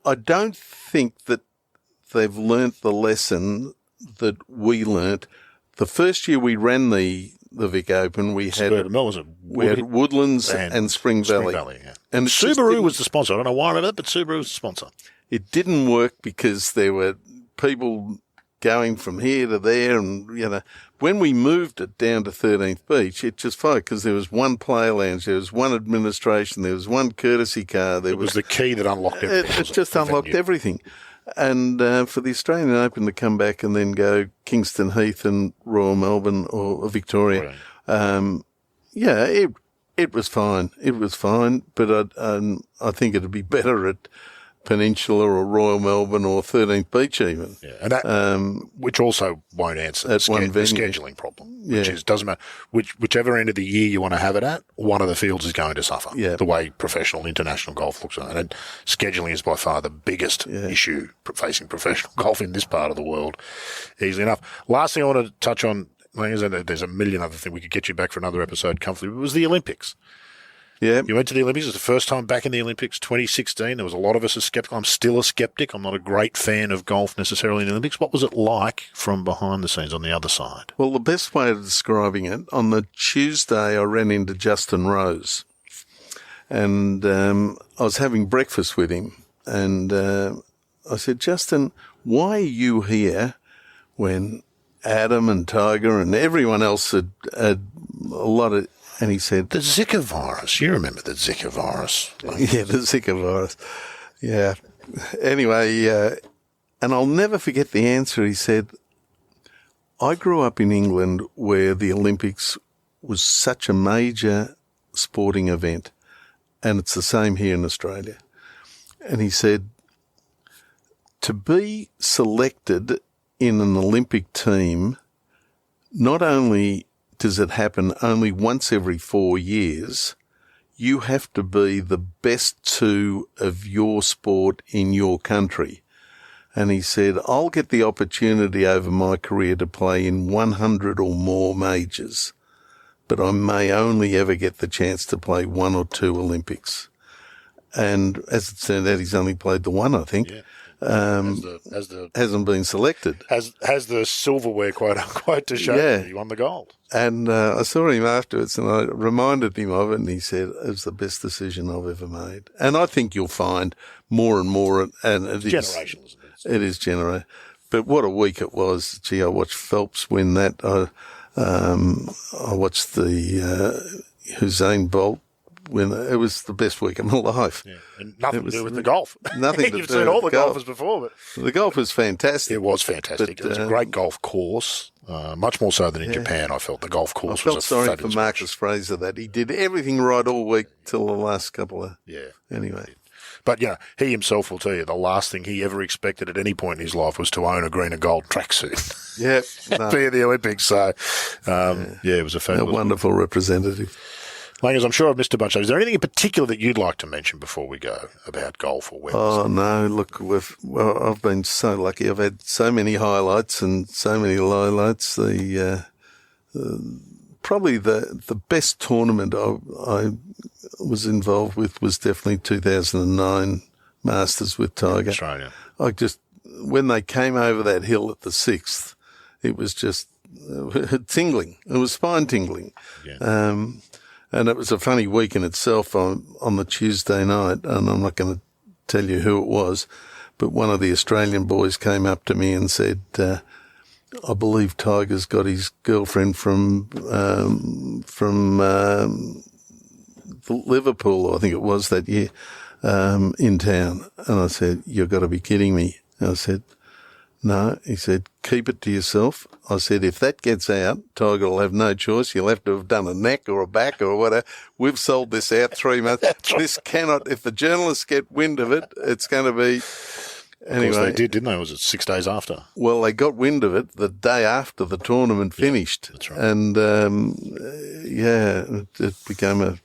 I don't think that they've learnt the lesson that we learnt. The first year we ran the Vic Open, we had Woodlands and Spring Valley. And Subaru was the sponsor. I don't know why I remember that, but Subaru was the sponsor. It didn't work because there were people going from here to there, and when we moved it down to 13th Beach, it just fired because there was one player lounge, there was one administration, there was one courtesy car. It was the key that unlocked everything. It just unlocked everything. And for the Australian Open to come back and then go Kingston Heath and Royal Melbourne or Victoria, it was fine. It was fine, but I think it'd be better at Peninsula or Royal Melbourne or 13th Beach even. Yeah, and that, which also won't answer the scheduling problem, which is, doesn't matter, whichever end of the year you want to have it at, one of the fields is going to suffer, the way professional international golf looks at it. And scheduling is by far the biggest issue facing professional golf in this part of the world, easily enough. Last thing I want to touch on, there's a million other things we could get you back for another episode comfortably, was the Olympics. Yeah. You went to the Olympics. It was the first time back in the Olympics, 2016. There was a lot of us are skeptical. I'm still a skeptic. I'm not a great fan of golf necessarily in the Olympics. What was it like from behind the scenes on the other side? Well, the best way of describing it, on the Tuesday I ran into Justin Rose and I was having breakfast with him and I said, Justin, why are you here when Adam and Tiger and everyone else had a lot of... And he said... The Zika virus. You remember the Zika virus. Yeah, the Zika virus. Yeah. Anyway, and I'll never forget the answer. He said, I grew up in England where the Olympics was such a major sporting event, and it's the same here in Australia. And he said, to be selected in an Olympic team, not only does it happen only once every 4 years, you have to be the best two of your sport in your country. And he said, I'll get the opportunity over my career to play in 100 or more majors, but I may only ever get the chance to play 1 or 2 Olympics. And as it turned out, he's only played the one, I think. Yeah. Hasn't been selected. Has the silverware, quote unquote, to show that he won the gold. And I saw him afterwards and I reminded him of it and he said, it was the best decision I've ever made. And I think you'll find more and more. And it's generational, isn't it? It is generational. But what a week it was. Gee, I watched Phelps win that. I watched the Usain Bolt when it was the best week of my life. Yeah. And nothing to do with the golf. Nothing to do You've seen all the golfers before. But the golf was fantastic. It was fantastic. It was a great golf course, much more so than in Japan, I felt. The golf course was a sorry for fabulous Marcus Fraser that he did everything right all week till the last couple of... Yeah. Anyway. But, he himself will tell you the last thing he ever expected at any point in his life was to own a green and gold tracksuit. Yeah. Be at the Olympics. So, it was a fabulous... A wonderful representative. Langers, I'm sure I've missed a bunch. Is there anything in particular that you'd like to mention before we go about golf or weather? Oh, no. Look, I've been so lucky. I've had so many highlights and so many lowlights. Probably the best tournament I was involved with was definitely 2009 Masters with Tiger. Australia. When they came over that hill at the 6th, it was just tingling. It was spine tingling. Yeah. And it was a funny week in itself on the Tuesday night, and I'm not going to tell you who it was, but one of the Australian boys came up to me and said, I believe Tiger's got his girlfriend from Liverpool, I think it was that year, in town. And I said, you've got to be kidding me. And I said, no. He said, keep it to yourself. I said, if that gets out, Tiger will have no choice. He'll have to have done a neck or a back or whatever. We've sold this out 3 months. This cannot, if the journalists get wind of it, it's going to be... Anyway, of course they did, didn't they? Was it 6 days after? Well, they got wind of it the day after the tournament finished. That's right. And, it became an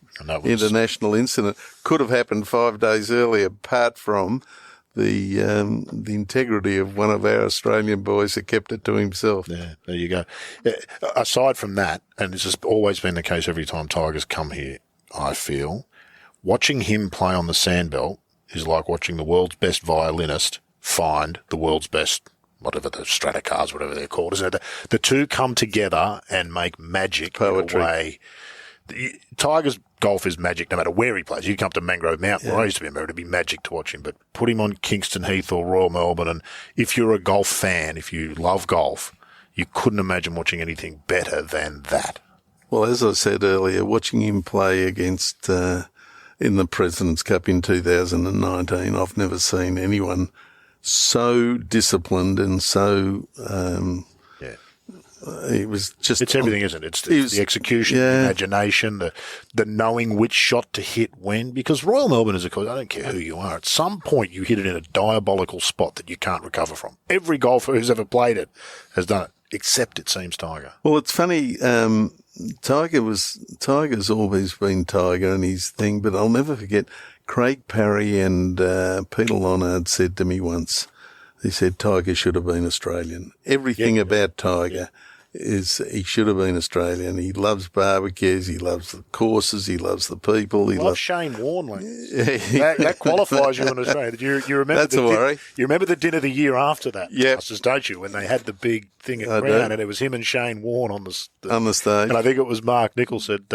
international incident. Could have happened 5 days earlier, apart from the integrity of one of our Australian boys who kept it to himself. Yeah, there you go. Aside from that, and this has always been the case every time Tiger's come here, I feel, watching him play on the sandbelt is like watching the world's best violinist find the world's best, whatever the Stratocars, whatever they're called, isn't it? The two come together and make magic Poetry. In a way. Tiger's golf is magic no matter where he plays. You come to Mangrove Mountain, where I used to be married, it'd be magic to watch him. But put him on Kingston Heath or Royal Melbourne, and if you're a golf fan, if you love golf, you couldn't imagine watching anything better than that. Well, as I said earlier, watching him play against in the President's Cup in 2019, I've never seen anyone so disciplined and so it was just... It's everything, isn't it? It's the execution, the imagination, the knowing which shot to hit when. Because Royal Melbourne is a course, I don't care who you are, at some point you hit it in a diabolical spot that you can't recover from. Every golfer who's ever played it has done it, except it seems Tiger. Well, it's funny, Tiger's always been Tiger and his thing, but I'll never forget Craig Parry and Peter Lonard said to me once, he said Tiger should have been Australian. Everything about Tiger is he should have been Australian. He loves barbecues, he loves the courses, he loves the people. He loves Shane Warne. That qualifies you in Australia. You remember That's a worry. You remember the dinner the year after that, yeah, don't you? When they had the big thing at Crown, and it was him and Shane Warne on the stage. And I think it was Mark Nichols said,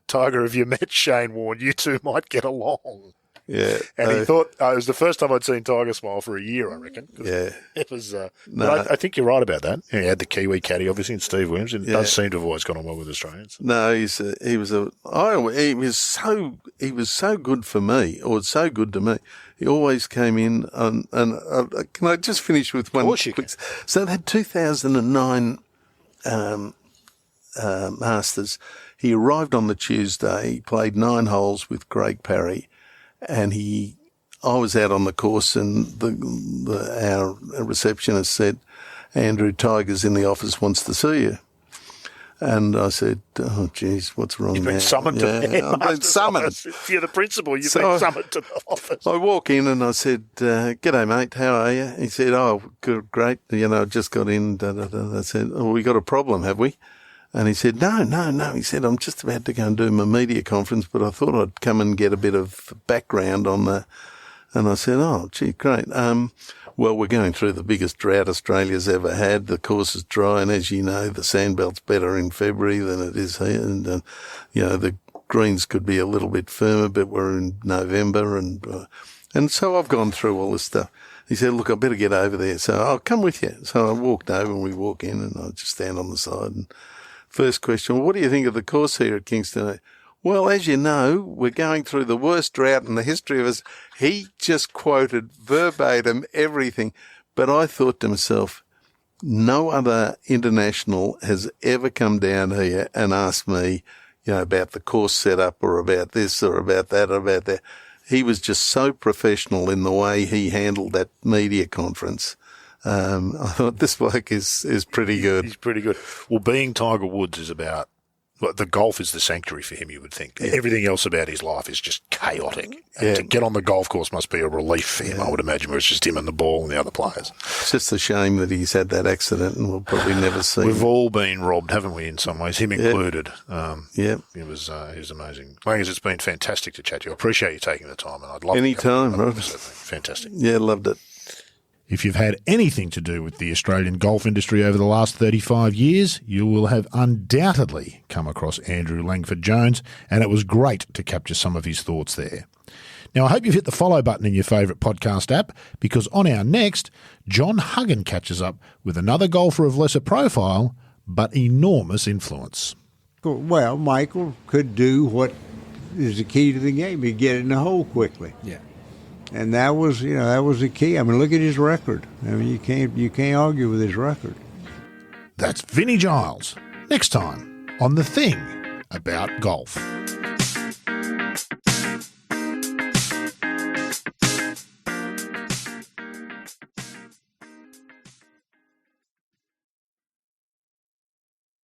"Tiger, have you met Shane Warne? You two might get along." Yeah, and he thought it was the first time I'd seen Tiger smile for a year, I reckon. Yeah, it was. But I think you're right about that. He had the Kiwi caddy, obviously, and Steve Williams, and it does seem to have always gone on well with Australians. No, he was so good for me, or so good to me. He always came in, and can I just finish with one? Of course you can. So that 2009 Masters, he arrived on the Tuesday. He played 9 holes with Craig Parry. And I was out on the course, and our receptionist said, Andrew, Tiger's in the office, wants to see you. And I said, oh, geez, what's wrong now? You've been summoned to I've been summoned. If you're the principal, you've been summoned to the office. I walk in and I said, g'day, mate, how are you? He said, oh, good, great, I just got in. I said, oh, we got a problem, have we? And he said, no. He said, I'm just about to go and do my media conference, but I thought I'd come and get a bit of background on the... And I said, oh, gee, great. Well, we're going through the biggest drought Australia's ever had. The course is dry, and as you know, the sandbelt's better in February than it is here. And, the greens could be a little bit firmer, but we're in November. And so I've gone through all this stuff. He said, look, I better get over there. So I'll come with you. So I walked over, and we walk in, and I just stand on the side and... First question, what do you think of the course here at Kingston? Well, as you know, we're going through the worst drought in the history of us. He just quoted verbatim everything. But I thought to myself, no other international has ever come down here and asked me, about the course setup or about this or about that or about that. He was just so professional in the way he handled that media conference. I thought this bloke is pretty good. He's pretty good. Well, being Tiger Woods is about, the golf is the sanctuary for him, you would think. Yeah. Everything else about his life is just chaotic. And to get on the golf course must be a relief for him, I would imagine, where it's just him and the ball and the other players. It's just a shame that he's had that accident and we'll probably never see We've all been robbed, haven't we, in some ways, him included. It was amazing. Langers, it's been fantastic to chat to you. I appreciate you taking the time. And I'd love Anytime, Rod. Fantastic. Yeah, loved it. If you've had anything to do with the Australian golf industry over the last 35 years, you will have undoubtedly come across Andrew Langford-Jones, and it was great to capture some of his thoughts there. Now, I hope you've hit the follow button in your favourite podcast app, because on our next, John Huggan catches up with another golfer of lesser profile, but enormous influence. Well, Michael could do what is the key to the game. He'd get in the hole quickly. Yeah. And that was the key. I mean, look at his record. I mean, you can't argue with his record. That's Vinnie Giles, next time on The Thing About Golf.